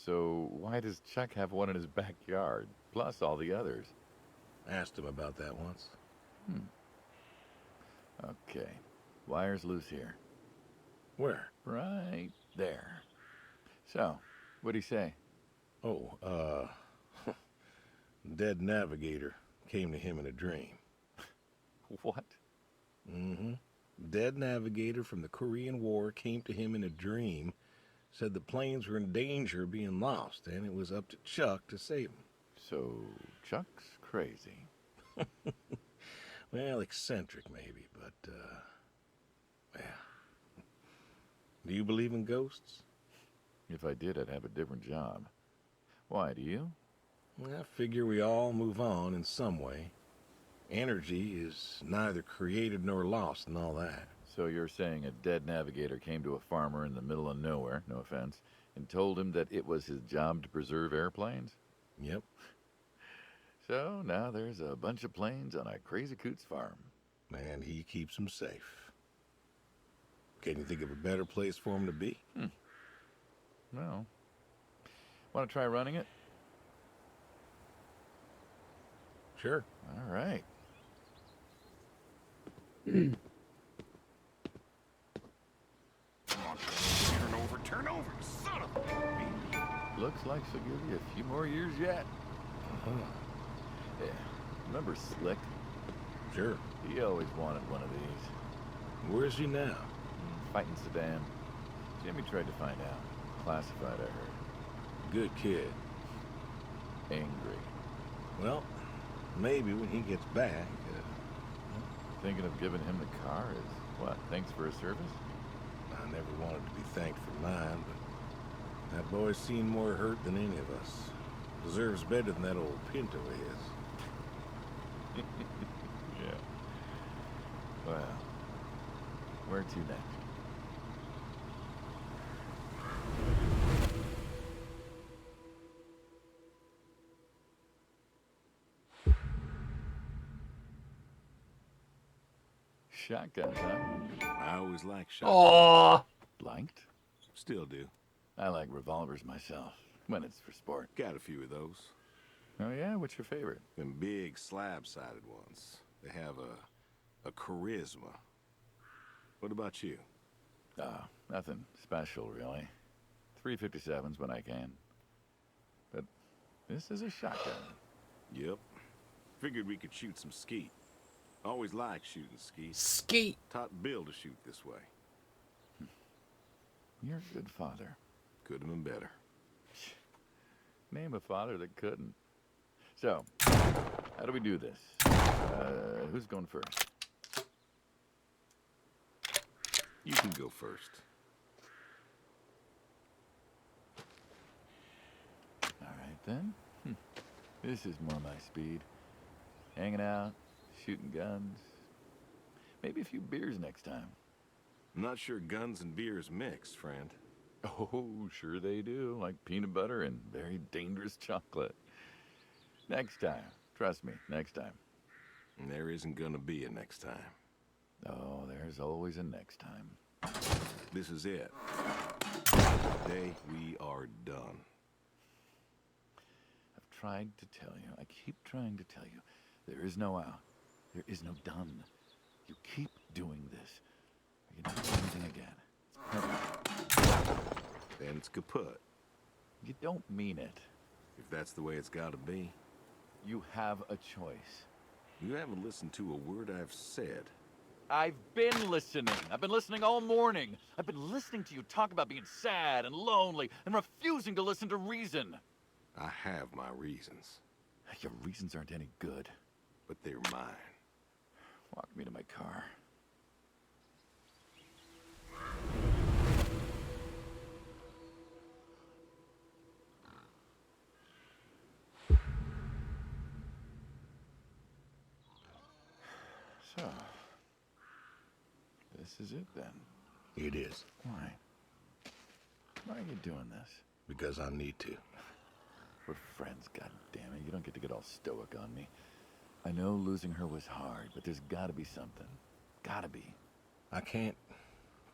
So why does Chuck have one in his backyard, plus all the others? Asked him about that once. Okay, wire's loose here. Where? Right there. So, what'd he say? Oh, dead navigator came to him in a dream. What? Dead navigator from the Korean War came to him in a dream, said the planes were in danger of being lost, and it was up to Chuck to save them. So, Chuck's crazy. Well, eccentric maybe, but, well. Do you believe in ghosts? If I did, I'd have a different job. Why, do you? I figure we all move on in some way. Energy is neither created nor lost and all that. So you're saying a dead navigator came to a farmer in the middle of nowhere, no offense, and told him that it was his job to preserve airplanes? Yep. So now there's a bunch of planes on a crazy coots farm. And he keeps them safe. Can you think of a better place for him to be? Well, want to try running it? Sure. All right. Turn over, son of a... Looks like she'll give you a few more years yet. Yeah. Remember Slick? Sure. He always wanted one of these. Where's he now? Fighting Saddam. Jimmy tried to find out. Classified, I heard. Good kid. Angry. Well, maybe when he gets back, Thinking of giving him the car is what? Thanks for his service? I never wanted to be thanked for mine, but that boy's seen more hurt than any of us. Deserves better than that old Pinto is. Yeah. Well, where to next? Shotguns, huh? I always liked Oh, Liked? Still do. I like revolvers myself, when it's for sport. Got a few of those. Oh yeah? What's your favorite? Them big slab-sided ones. They have a charisma. What about you? Nothing special, really. 357s when I can. But this is a shotgun. Yep. Figured we could shoot some skeet. Always liked shooting skeet. skeet. Taught Bill to shoot this way. You're a good father. Could have been better. Name a father that couldn't. So, how do we do this? Who's going first? You can go first. All right, then. This is more my speed. Hanging out, shooting guns. Maybe a few beers next time. I'm not sure guns and beers mix, friend. Oh, sure they do. Like peanut butter and very dangerous chocolate. Next time. Trust me, next time. And there isn't gonna be a next time. Oh, there's always a next time. This is it. Today we are done. I've tried to tell you. I keep trying to tell you. There is no out. There is no done. You keep doing this. Or you never do anything again. It's permanent. Then it's kaput. You don't mean it. If that's the way it's gotta be. You have a choice. You haven't listened to a word I've said. I've been listening. I've been listening all morning. I've been listening to you talk about being sad and lonely and refusing to listen to reason. I have my reasons, Your reasons aren't any good. but they're mine. Walk me to my car. So, this is it then. It is. Why? Why are you doing this? Because I need to. We're friends, goddammit. You don't get to get all stoic on me. I know losing her was hard, but there's gotta be something. Gotta be. I can't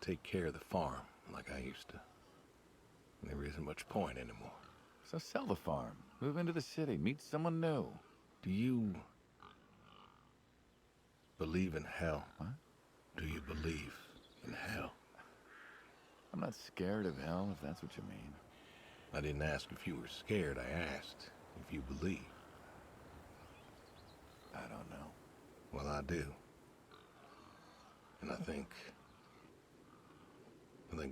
take care of the farm like I used to. There isn't much point anymore. So sell the farm. Move into the city. Meet someone new. Do you believe in hell? What? Do you believe in hell? I'm not scared of hell, if that's what you mean. I didn't ask if you were scared. I asked if you believe. I don't know. Well, I do. And I think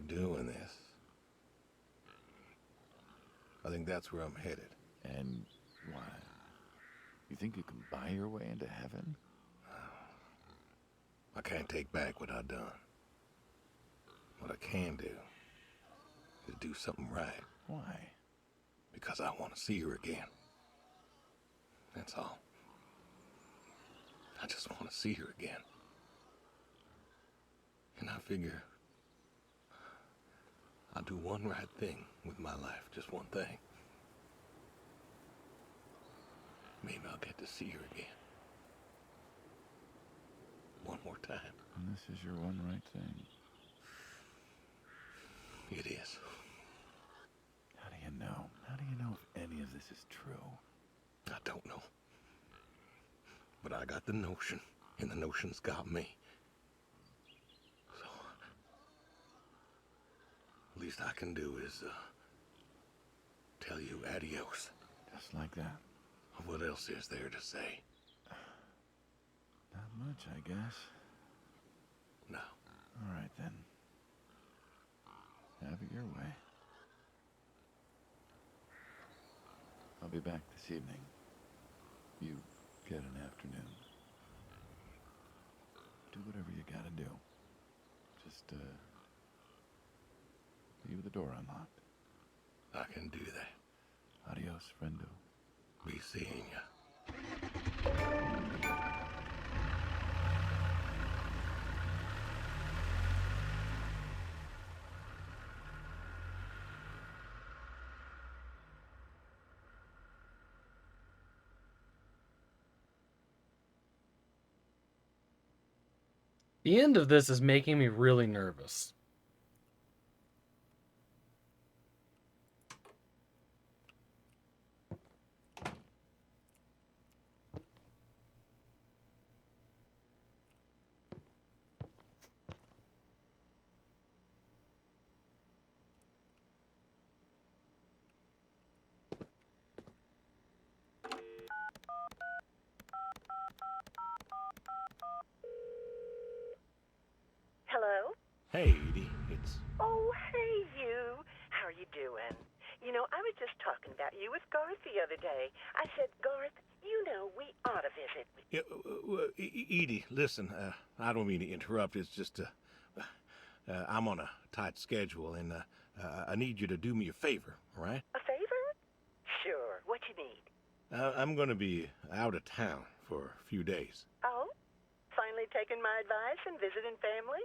doing this, I think that's where I'm headed. And why? You think you can buy your way into heaven? I can't take back what I've done. What I can do is do something right. Why? Because I want to see her again. That's all. I just want to see her again. And I figure I'll do one right thing with my life, just one thing. Maybe I'll get to see her again. One more time. And this is your one right thing. It is. How do you know? How do you know if any of this is true? I don't know. But I got the notion, and the notion's got me. So, least I can do is tell you adios. Just like that. What else is there to say? Not much, I guess. No. All right, then. Have it your way. I'll be back this evening. You get an afternoon. Do whatever you gotta do. Just, leave the door unlocked. I can do that. Adios, friendo. Be seeing ya. The end of this is making me really nervous. Hello? Hey, Edie. It's... Oh, hey, you. How are you doing? You know, I was just talking about you with Garth the other day. I said, Garth, you know, we ought to visit. Yeah, Edie, listen, I don't mean to interrupt. It's just, I'm on a tight schedule, and I need you to do me a favor, all right? A favor? Sure. What you need? I'm going to be out of town for a few days. Oh? Finally taking my advice and visiting family?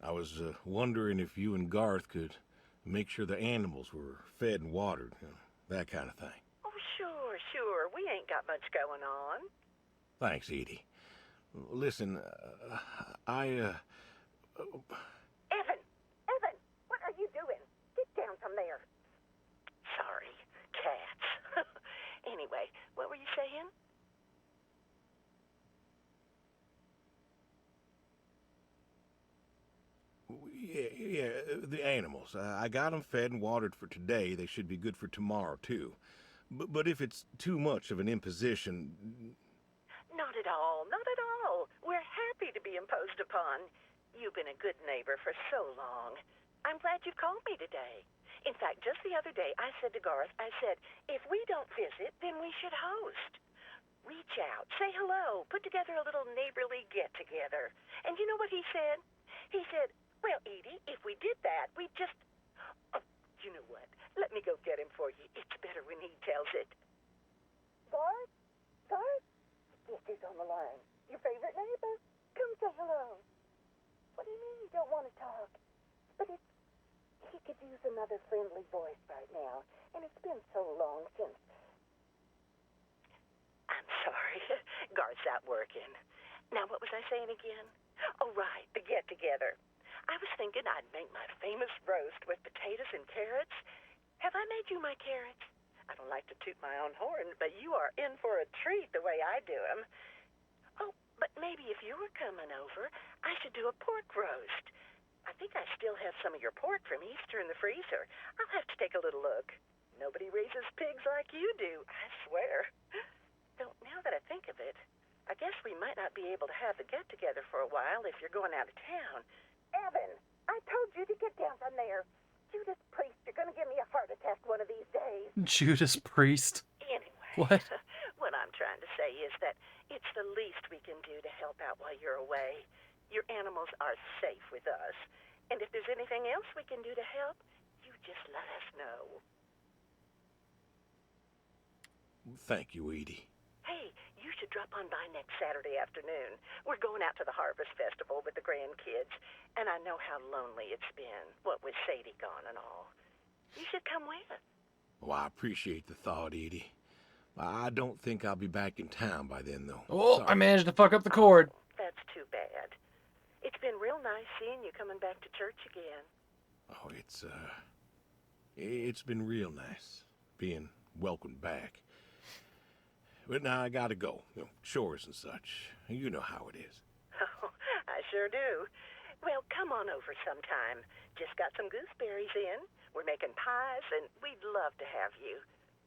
I was wondering if you and Garth could make sure the animals were fed and watered, you know, that kind of thing. Oh, sure. We ain't got much going on. Thanks, Edie. Listen, Evan, what are you doing? Get down from there. Sorry, cats. Anyway, what were you saying? Yeah, the animals. I got them fed and watered for today. They should be good for tomorrow, too. But if it's too much of an imposition... Not at all. We're happy to be imposed upon. You've been a good neighbor for so long. I'm glad you called me today. In fact, just the other day, I said to Garth, if we don't visit, then we should host. Reach out, say hello, put together a little neighborly get-together. And you know what he said? He said, well, Edie, if we did that, we'd just... Oh, you know what? Let me go get him for you. It's better when he tells it. Garth? Yes, he's on the line. Your favorite neighbor? Come say hello. What do you mean you don't want to talk? But he could use another friendly voice right now. And it's been so long since... I'm sorry. Garth's out working. Now, what was I saying again? Oh, right, the get-together. I was thinking I'd make my famous roast with potatoes and carrots. Have I made you my carrots? I don't like to toot my own horn, but you are in for a treat the way I do them. Oh, but maybe if you were coming over, I should do a pork roast. I think I still have some of your pork from Easter in the freezer. I'll have to take a little look. Nobody raises pigs like you do, I swear. Though, now that I think of it, I guess we might not be able to have the get-together for a while if you're going out of town. Evan, I told you to get down from there. Judas Priest, you're going to give me a heart attack one of these days. Judas Priest. Anyway, What? What I'm trying to say is that it's the least we can do to help out while you're away. Your animals are safe with us. And if there's anything else we can do to help, you just let us know. Thank you, Edie. Hey, you should drop on by next Saturday afternoon. We're going out to the Harvest Festival with the grandkids, and I know how lonely it's been, what with Sadie gone and all. You should come with. Well, I appreciate the thought, Edie. I don't think I'll be back in town by then, though. Oh, Sorry. I managed to fuck up the cord. That's too bad. It's been real nice seeing you coming back to church again. Oh, it's been real nice being welcomed back. But now I gotta go. You know, chores and such. You know how it is. Oh, I sure do. Well, come on over sometime. Just got some gooseberries in. We're making pies, and we'd love to have you.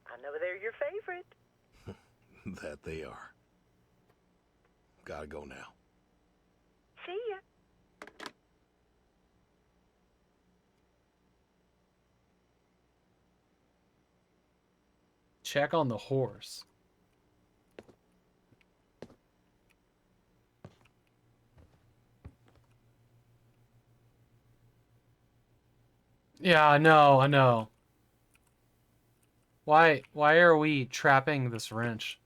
I know they're your favorite. That they are. Gotta go now. See ya. Check on the horse. Yeah, I know. Why are we trapping this wrench?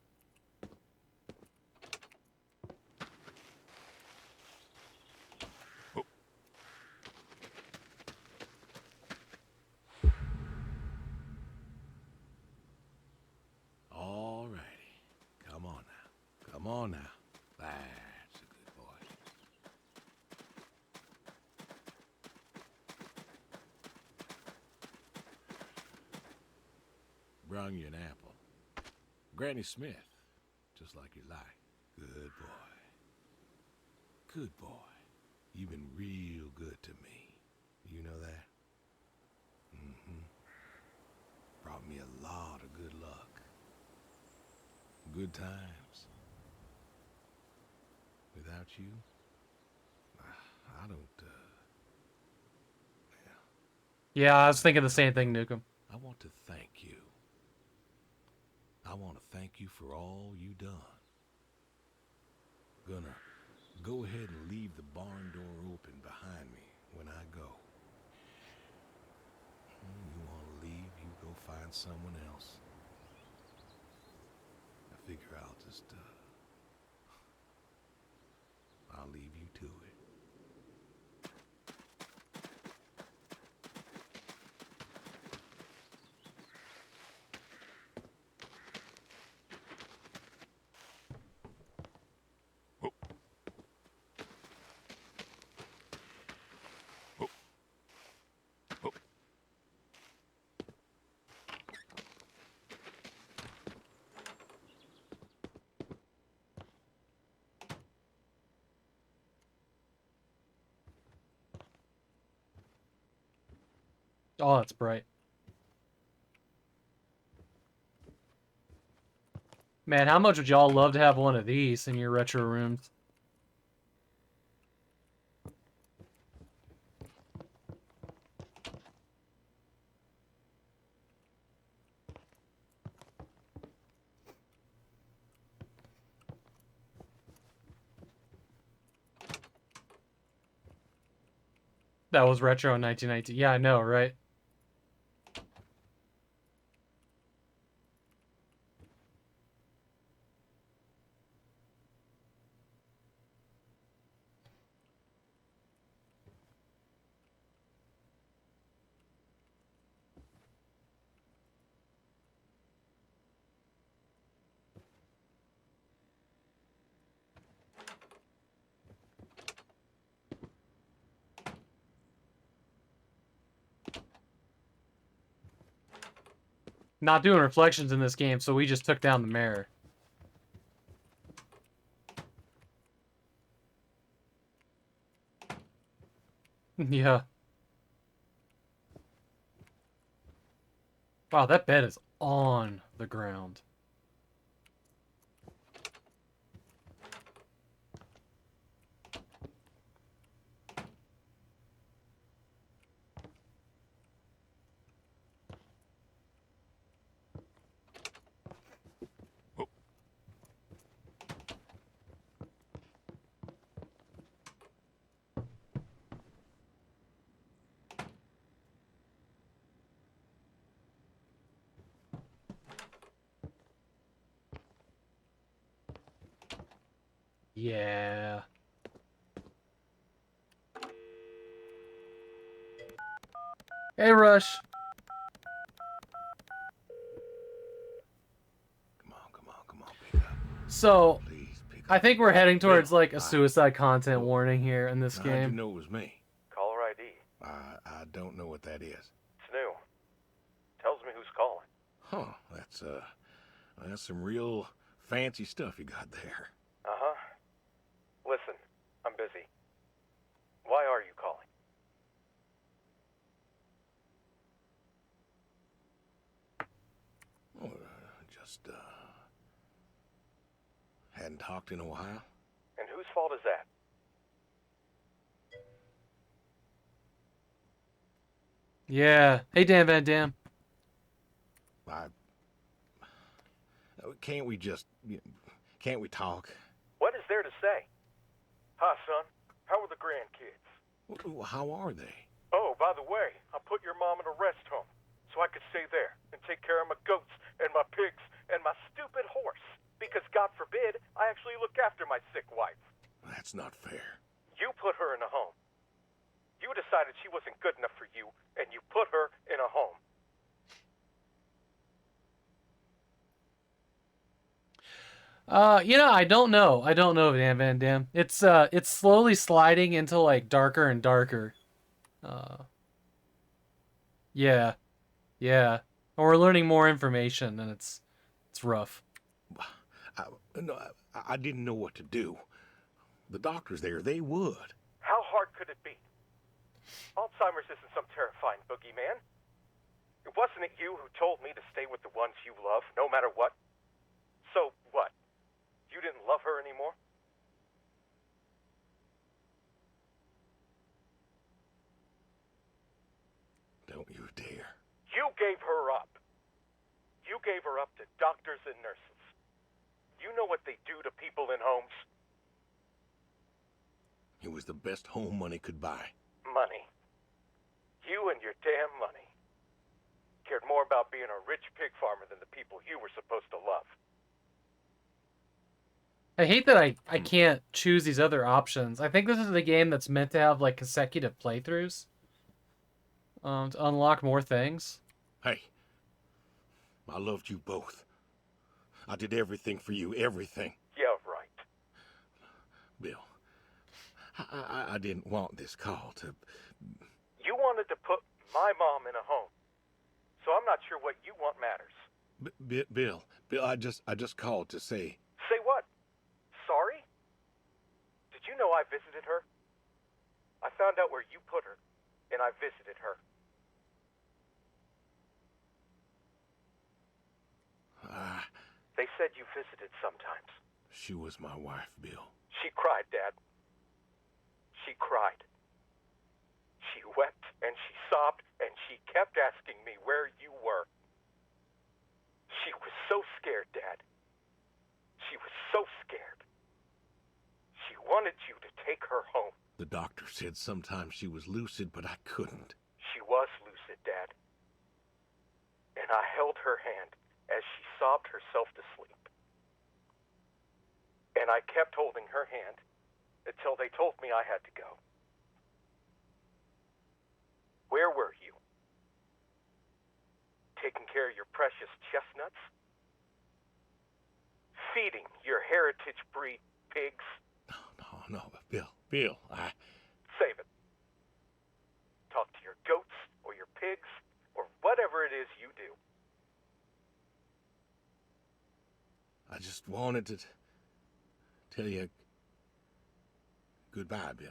All righty. Come on now. Come on now. That's a good boy. Brung you an apple. Granny Smith, just like you like. Good boy. Good boy. You've been real good to me. You know that? Mm-hmm. Brought me a lot of good luck. Good times. Without you, I don't, Yeah, I was thinking the same thing, Nukem. I want to thank you. I want to thank you for all you done. Gonna go ahead and leave the barn door open behind me when I go. You want to leave, you go find someone else. I figure I'll just, I'll leave you to it. Oh, that's bright. Man, how much would y'all love to have one of these in your retro rooms? That was retro in 1919. Yeah, I know, right? Not doing reflections in this game, so we just took down the mirror. Yeah. Wow, that bed is on the ground. Yeah. Hey, Rush. Come on, pick up. So, Please pick up. I think we're heading towards, like, a Hi. suicide content warning here in this How'd you game. know it was me? Caller ID. I don't know what that is. It's new. Tells me who's calling. Huh, that's some real fancy stuff you got there. Uh-huh. Listen, I'm busy. Why are you calling? Oh, just, hadn't talked in a while. And whose fault is that? Yeah. Hey, Dan Van Dam. Can't we just, can't we talk? What is there to say? Hi, son. How are the grandkids? How are they? Oh, by the way, I put your mom in a rest home so I could stay there and take care of my goats and my pigs and my stupid horse. Because God forbid, I actually look after my sick wife. That's not fair. You put her in a home. You decided she wasn't good enough for you, and you put her in a home. I don't know. I don't know, Dan Van Dam. It's slowly sliding into like darker and darker. Yeah. Yeah. And we're learning more information, and it's rough. I didn't know what to do. The doctors there, they would. How hard could it be? Alzheimer's isn't some terrifying boogeyman. Wasn't it you who told me to stay with the ones you love, no matter what? So what? You didn't love her anymore? Don't you dare. You gave her up. You gave her up to doctors and nurses. You know what they do to people in homes? It was the best home money could buy. Money. You and your damn money. Cared more about being a rich pig farmer than the people you were supposed to love. I hate that I can't choose these other options. I think this is a game that's meant to have like consecutive playthroughs. To unlock more things. Hey, I loved you both. I did everything for you, everything. Yeah, right. Bill, I didn't want this call to... You wanted to put my mom in a home. So I'm not sure what you want matters. Bill, I just called to say... Say what? Sorry? Did you know I visited her? I found out where you put her, and I visited her. They said you visited sometimes. She was my wife, Bill. She cried, Dad. She cried. She wept and she sobbed and she kept asking me where you were. She was so scared, Dad. She was so scared. She wanted you to take her home. The doctor said sometimes she was lucid, but I couldn't. She was lucid, Dad. And I held her hand as she sobbed herself to sleep. And I kept holding her hand until they told me I had to go. Where were you? Taking care of your precious chestnuts? Feeding your heritage breed pigs? No, Bill, I... Save it. Talk to your goats or your pigs or whatever it is you do. I just wanted to tell you goodbye, Bill.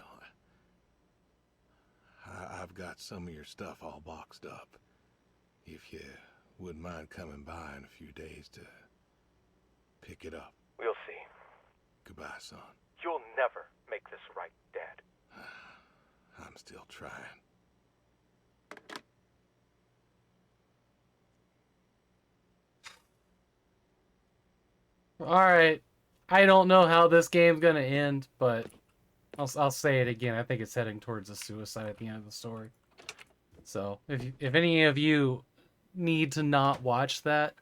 I've got some of your stuff all boxed up. If you wouldn't mind coming by in a few days to pick it up. We'll see. Goodbye, son. You'll never make this right, Dad. I'm still trying. Alright. I don't know how this game's gonna end, but I'll say it again. I think it's heading towards a suicide at the end of the story. So, if any of you need to not watch that,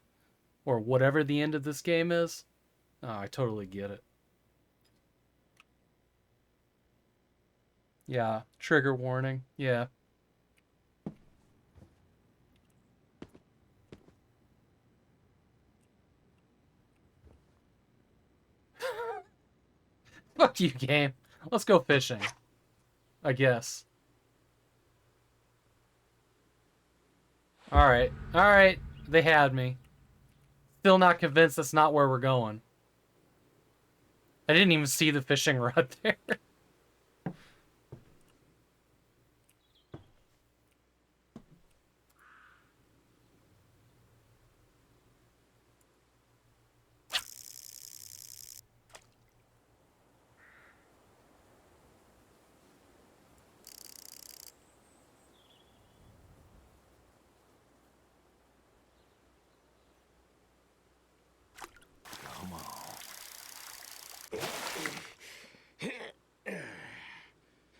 or whatever the end of this game is, I totally get it. Yeah, trigger warning. Yeah. Fuck you, game. Let's go fishing. I guess. Alright. Alright. They had me. Still not convinced that's not where we're going. I didn't even see the fishing rod there.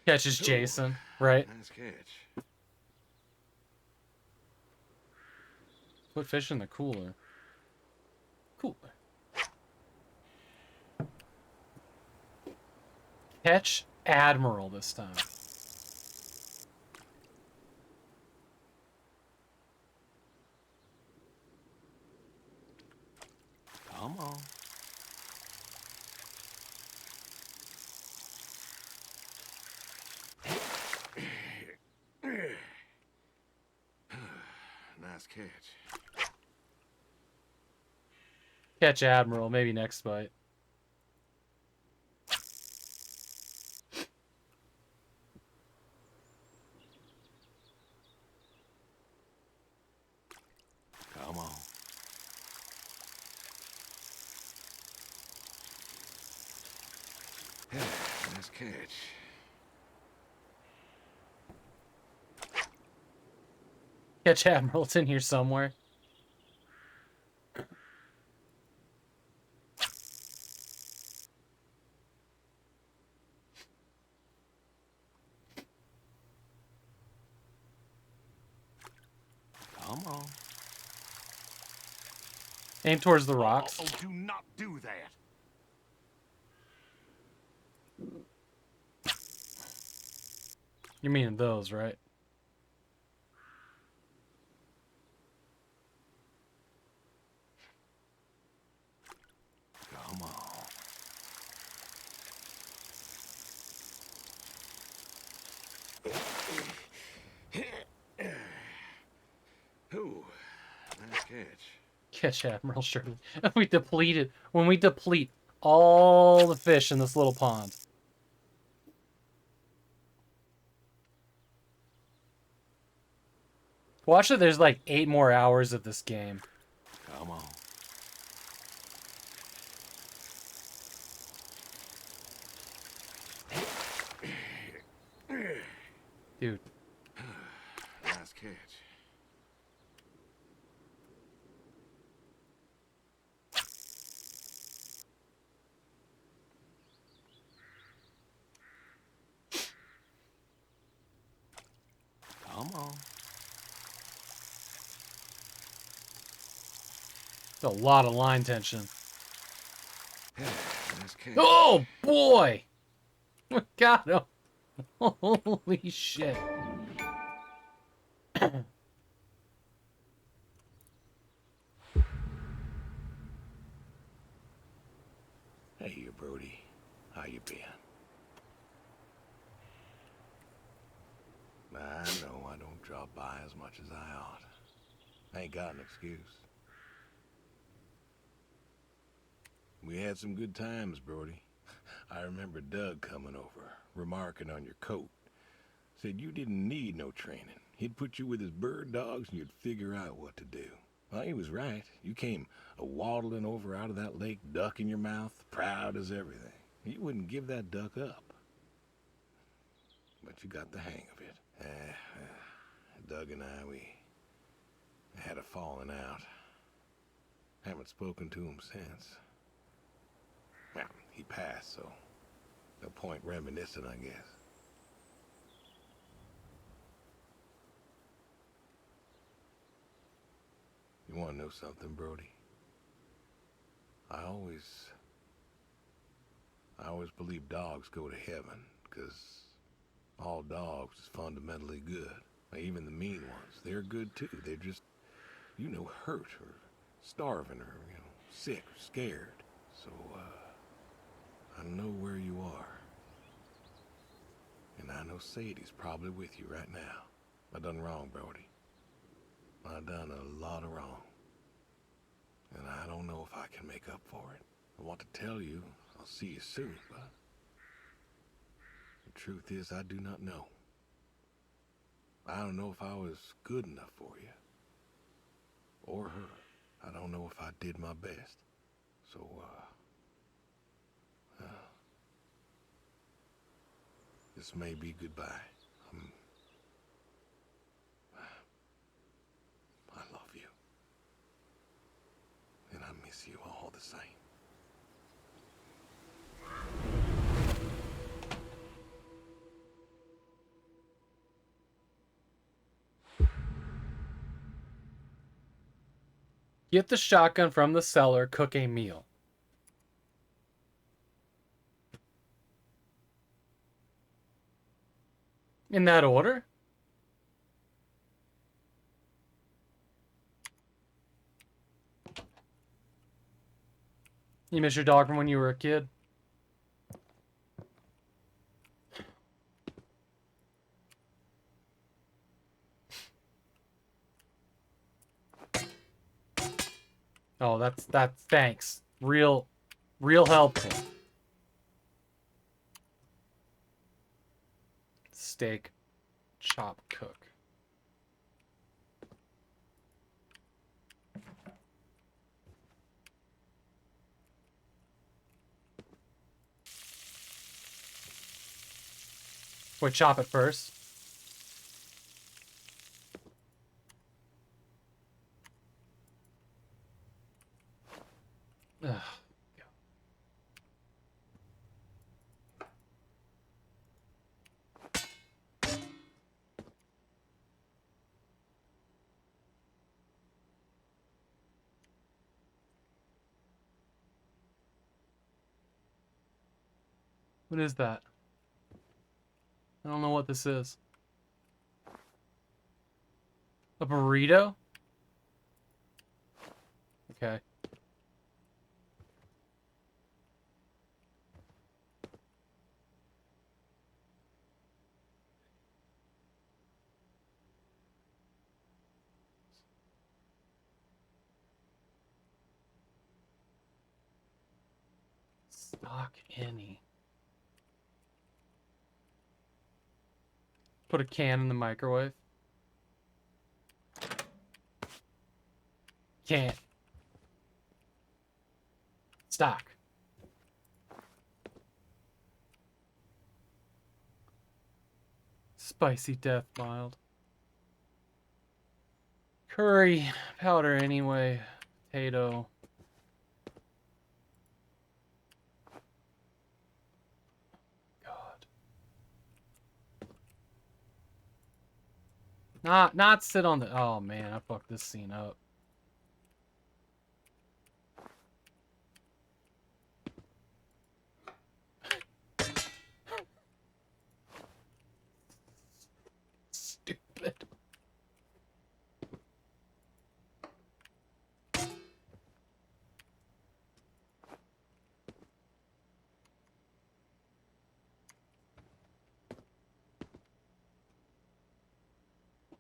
Catches Jason, right? Nice catch. Put fish in the cooler. Cooler. Catch Admiral this time. Come on. Nice catch. Catch Admiral, maybe next bite. Come on. Nice catch. Catch Admiral, it's in here somewhere. Come on. Aim towards the rocks. Oh, do not do that. You mean those, right? Come on. Ooh, nice catch. Catch Admiral, surely. When we deplete all the fish in this little pond. Watch it, there's like 8 more hours of this game. Come on. Dude. Nice catch. Come on. It's a lot of line tension. Nice catch. Oh, boy! Got him. Holy shit. Hey, you Brody. How you been? I know I don't drop by as much as I ought. I ain't got an excuse. We had some good times, Brody. I remember Doug coming over, remarking on your coat. Said you didn't need no training. He'd put you with his bird dogs and you'd figure out what to do. Well, he was right. You came a-waddling over out of that lake, duck in your mouth, proud as everything. You wouldn't give that duck up. But you got the hang of it. Doug and I, we had a falling out. Haven't spoken to him since. Well, he passed, so no point reminiscing, I guess. You want to know something, Brody? I always believe dogs go to heaven, 'cause all dogs is fundamentally good. Even the mean ones, they're good too. They're just, hurt or starving or, sick or scared. So, I know where you are. And I know Sadie's probably with you right now. I done wrong, Brody. I done a lot of wrong. And I don't know if I can make up for it. I want to tell you I'll see you soon, but the truth is I do not know. I don't know if I was good enough for you. Or her. I don't know if I did my best. So, this may be goodbye. I love you. And I miss you all the same. Get the shotgun from the cellar, cook a meal. In that order? You miss your dog from when you were a kid? Oh, that's thanks. Real helpful. Steak, chop, cook. Wait, chop it first. Ugh. What is that? I don't know what this is. A burrito? Okay. Stock any. Put a can in the microwave. Can. Stock. Spicy death mild. Curry powder anyway. Potato. Not sit on the... Oh, man, I fucked this scene up. Stupid.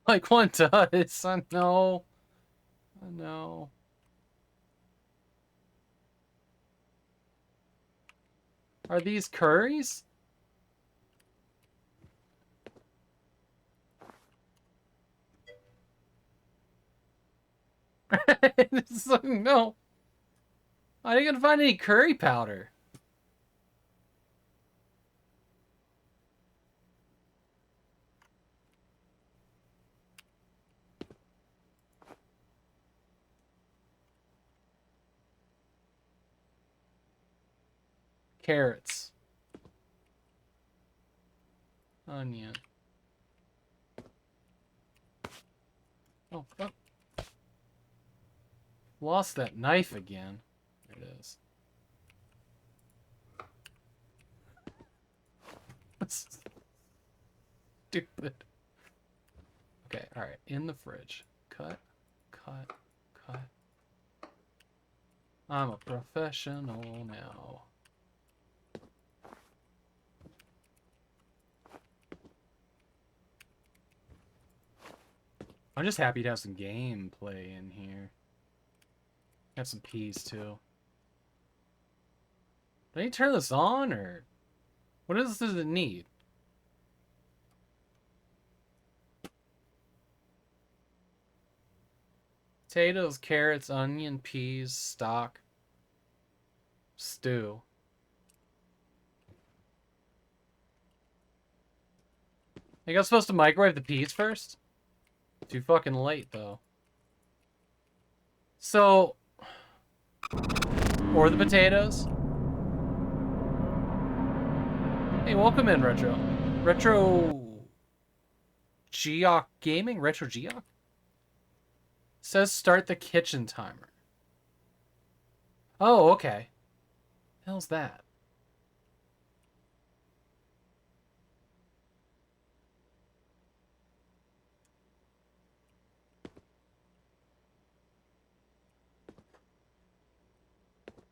Like one does. I know. I know. Are these curries? It's like, no. I didn't find any curry powder. Carrots. Onion. Oh, fuck. Lost that knife again. There it is. Stupid. Okay, alright. In the fridge. Cut, cut, cut. I'm a professional now. I'm just happy to have some gameplay in here. Have some peas too. Do I need to turn this on or what does it need? Potatoes, carrots, onion, peas, stock, stew. I think I was supposed to microwave the peas first? Too fucking late, though. So... Or the potatoes. Hey, welcome in, Retro. Retro... Geok Gaming? Retro Geok? Says start the kitchen timer. Oh, okay. Hell's that?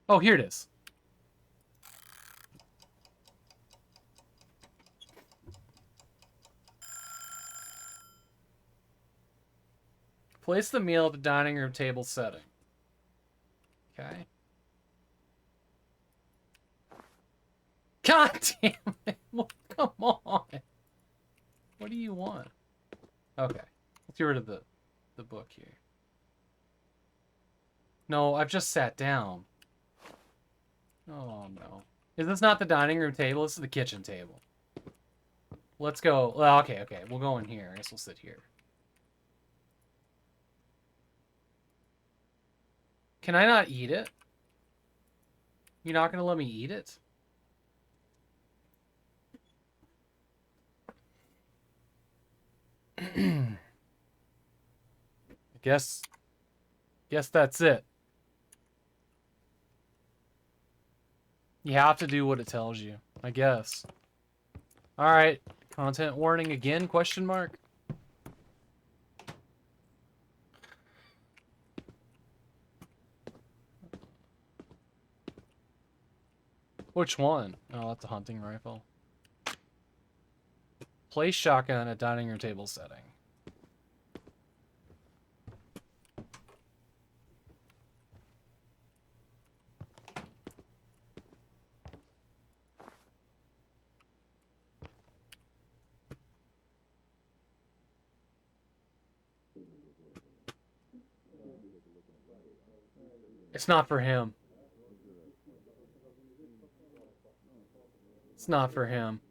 Oh, here it is. Place the meal at the dining room table setting. Okay. God damn it. Well, come on. What do you want? Okay. Let's get rid of the book here. No, I've just sat down. Oh, no. Is this not the dining room table? This is the kitchen table. Let's go. Well, okay, okay. We'll go in here. I guess we'll sit here. Can I not eat it? You're not going to let me eat it? Guess that's it. You have to do what it tells you, I guess. All right, content warning again? Question mark. Which one? Oh, that's a hunting rifle. Place shotgun at dining room table setting. It's not for him. It's not for him.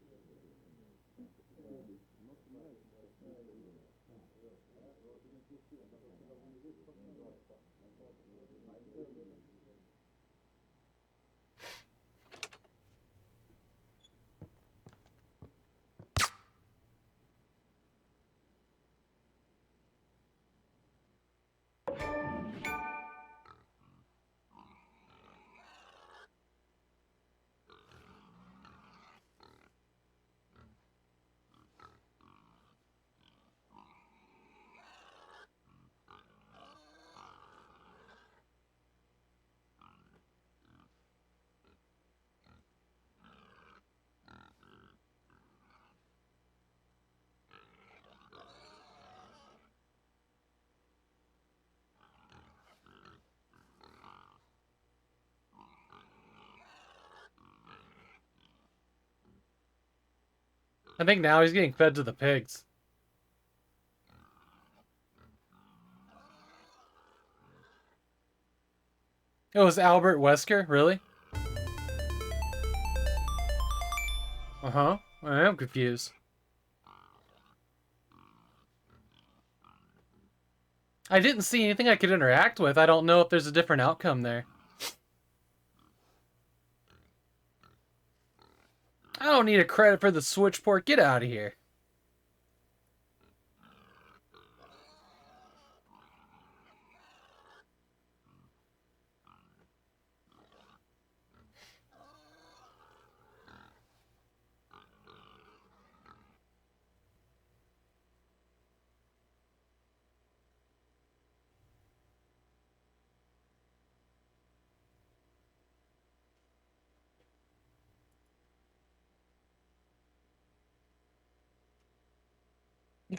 I think now he's getting fed to the pigs. It was Albert Wesker, really? Uh-huh. I am confused. I didn't see anything I could interact with. I don't know if there's a different outcome there. I don't need a credit for the switchport. Get out of here.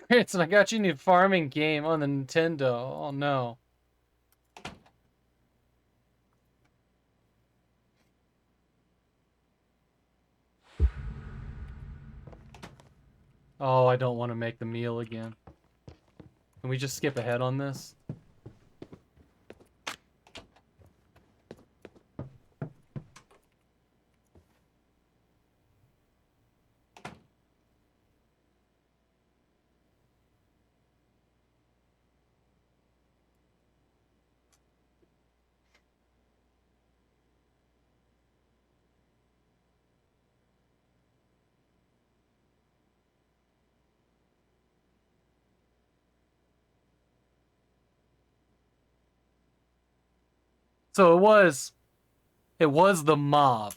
Grayson, I got you a new farming game on the Nintendo. Oh no. Oh, I don't want to make the meal again. Can we just skip ahead on this? So it was It was the mob.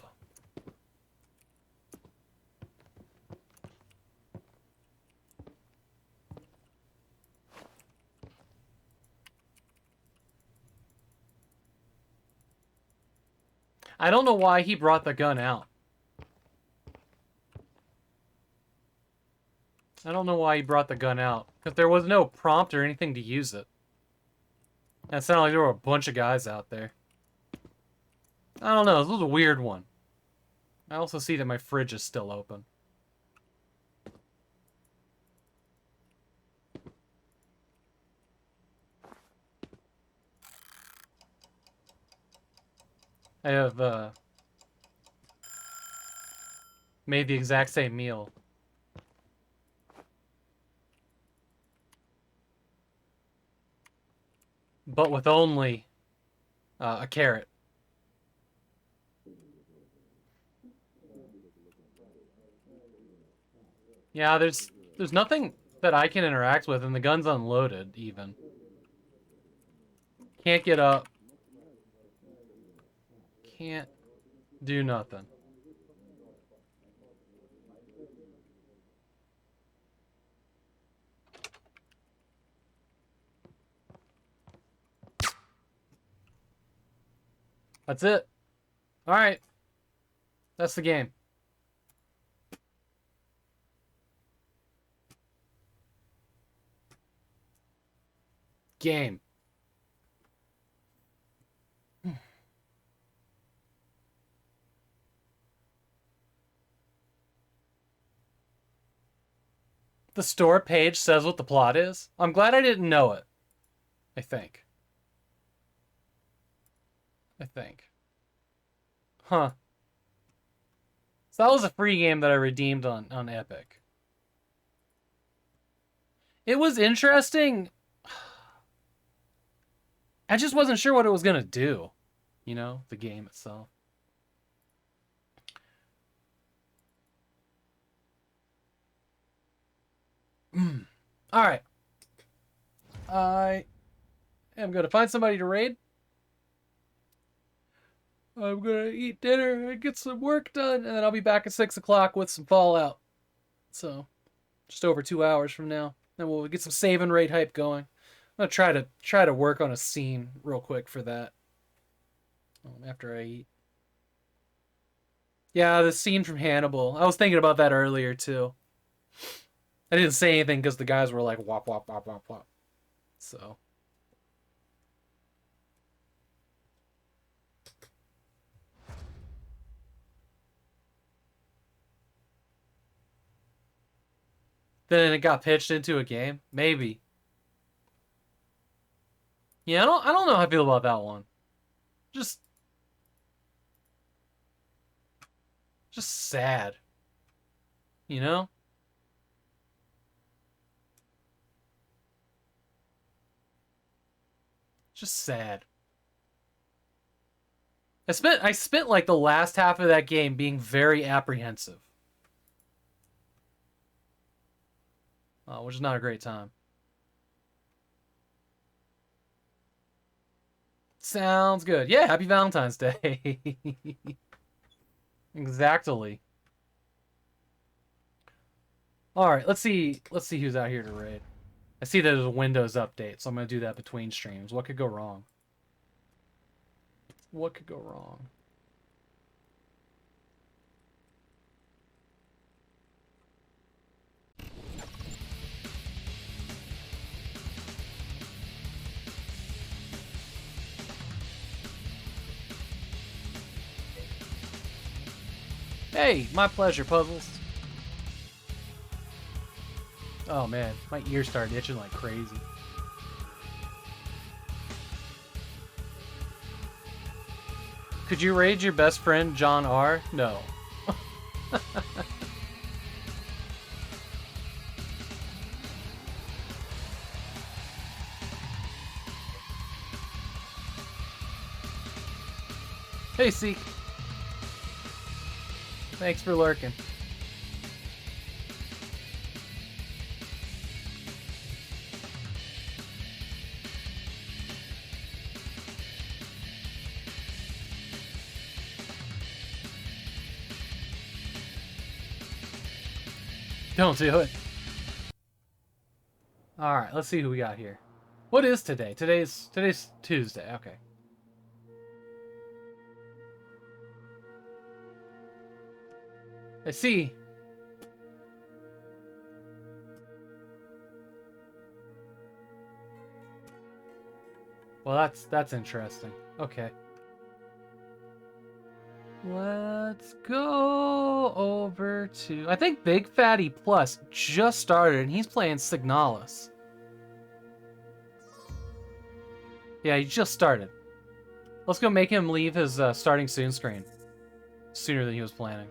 I don't know why he brought the gun out. I don't know why he brought the gun out. Because there was no prompt or anything to use it. And it sounded like there were a bunch of guys out there. I don't know. This was a weird one. I also see that my fridge is still open. I have, made the exact same meal. But with only a carrot. Yeah, there's nothing that I can interact with, and the gun's unloaded, even. Can't get up. Can't do nothing. That's it. Alright. That's the game. Game. The store page says what the plot is. I'm glad I didn't know it. I think. Huh. So that was a free game that I redeemed on Epic. It was interesting. I just wasn't sure what it was going to do. You know, the game itself. Alright. I am going to find somebody to raid. I'm going to eat dinner and get some work done, and then I'll be back at 6 o'clock with some Fallout. So, just over 2 hours from now. Then we'll get some save and raid hype going. I'm going to try to work on a scene real quick for that. After I eat. Yeah, the scene from Hannibal. I was thinking about that earlier, too. I didn't say anything because the guys were like, wop, wop, wop, wop, wop. So. Then it got pitched into a game? Maybe. Yeah, I don't know how I feel about that one. Just sad. You know? Just sad. I spent like the last half of that game being very apprehensive. Which is not a great time. Sounds good. Yeah, happy Valentine's Day. Exactly. Alright, let's see who's out here to raid. I see there's a Windows update, so I'm gonna do that between streams. What could go wrong? What could go wrong? Hey, my pleasure, Puzzles. Oh man, my ears started itching like crazy. Could you raid your best friend, John R? No. Hey, Seek. Thanks for lurking. Don't do it. Alright, let's see who we got here. What is today? Today's Tuesday. Okay. I see. Well, that's interesting. Okay. Let's go over to... I think Big Fatty Plus just started, and he's playing Signalis. Yeah, he just started. Let's go make him leave his starting soon screen. Sooner than he was planning.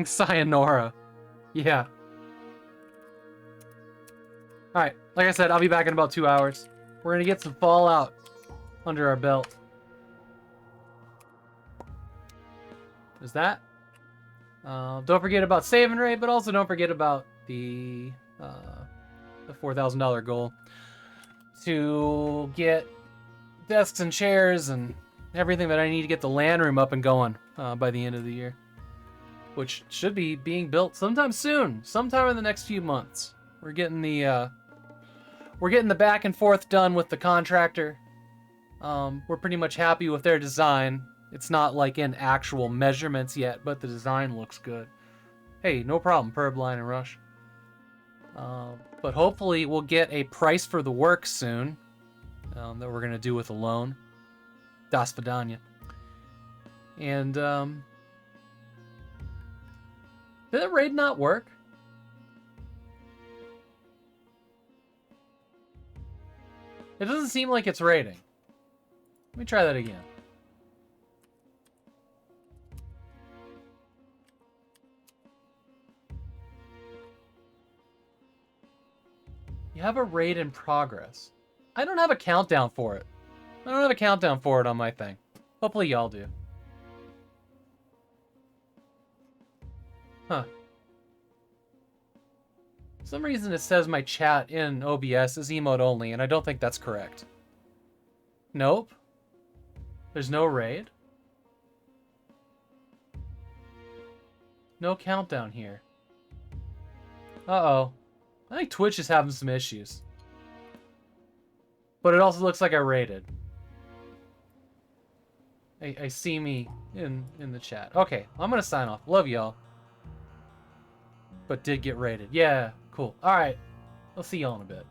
Sayonara. Yeah. Alright, like I said, I'll be back in about 2 hours. We're gonna get some Fallout under our belt. There's that. Don't forget about save and raid, but also don't forget about the $4,000 goal to get desks and chairs and everything that I need to get the LAN room up and going by the end of the year, which should be being built sometime soon, sometime in the next few months. We're getting the back and forth done with the contractor. We're pretty much happy with their design. It's not like in actual measurements yet, but the design looks good. Hey, no problem, Purblind and Rush. But hopefully we'll get a price for the work soon that we're going to do with a loan. Das Vidanya. And, did the raid not work? It doesn't seem like it's raiding. Let me try that again. You have a raid in progress. I don't have a countdown for it. I don't have a countdown for it on my thing. Hopefully y'all do. Huh. For some reason it says my chat in OBS is emote only, and I don't think that's correct. Nope. There's no raid. No countdown here. Uh-oh. I think Twitch is having some issues. But it also looks like I raided. I see me in the chat. Okay, I'm gonna sign off. Love y'all. But did get raided. Yeah, cool. Alright. I'll see y'all in a bit.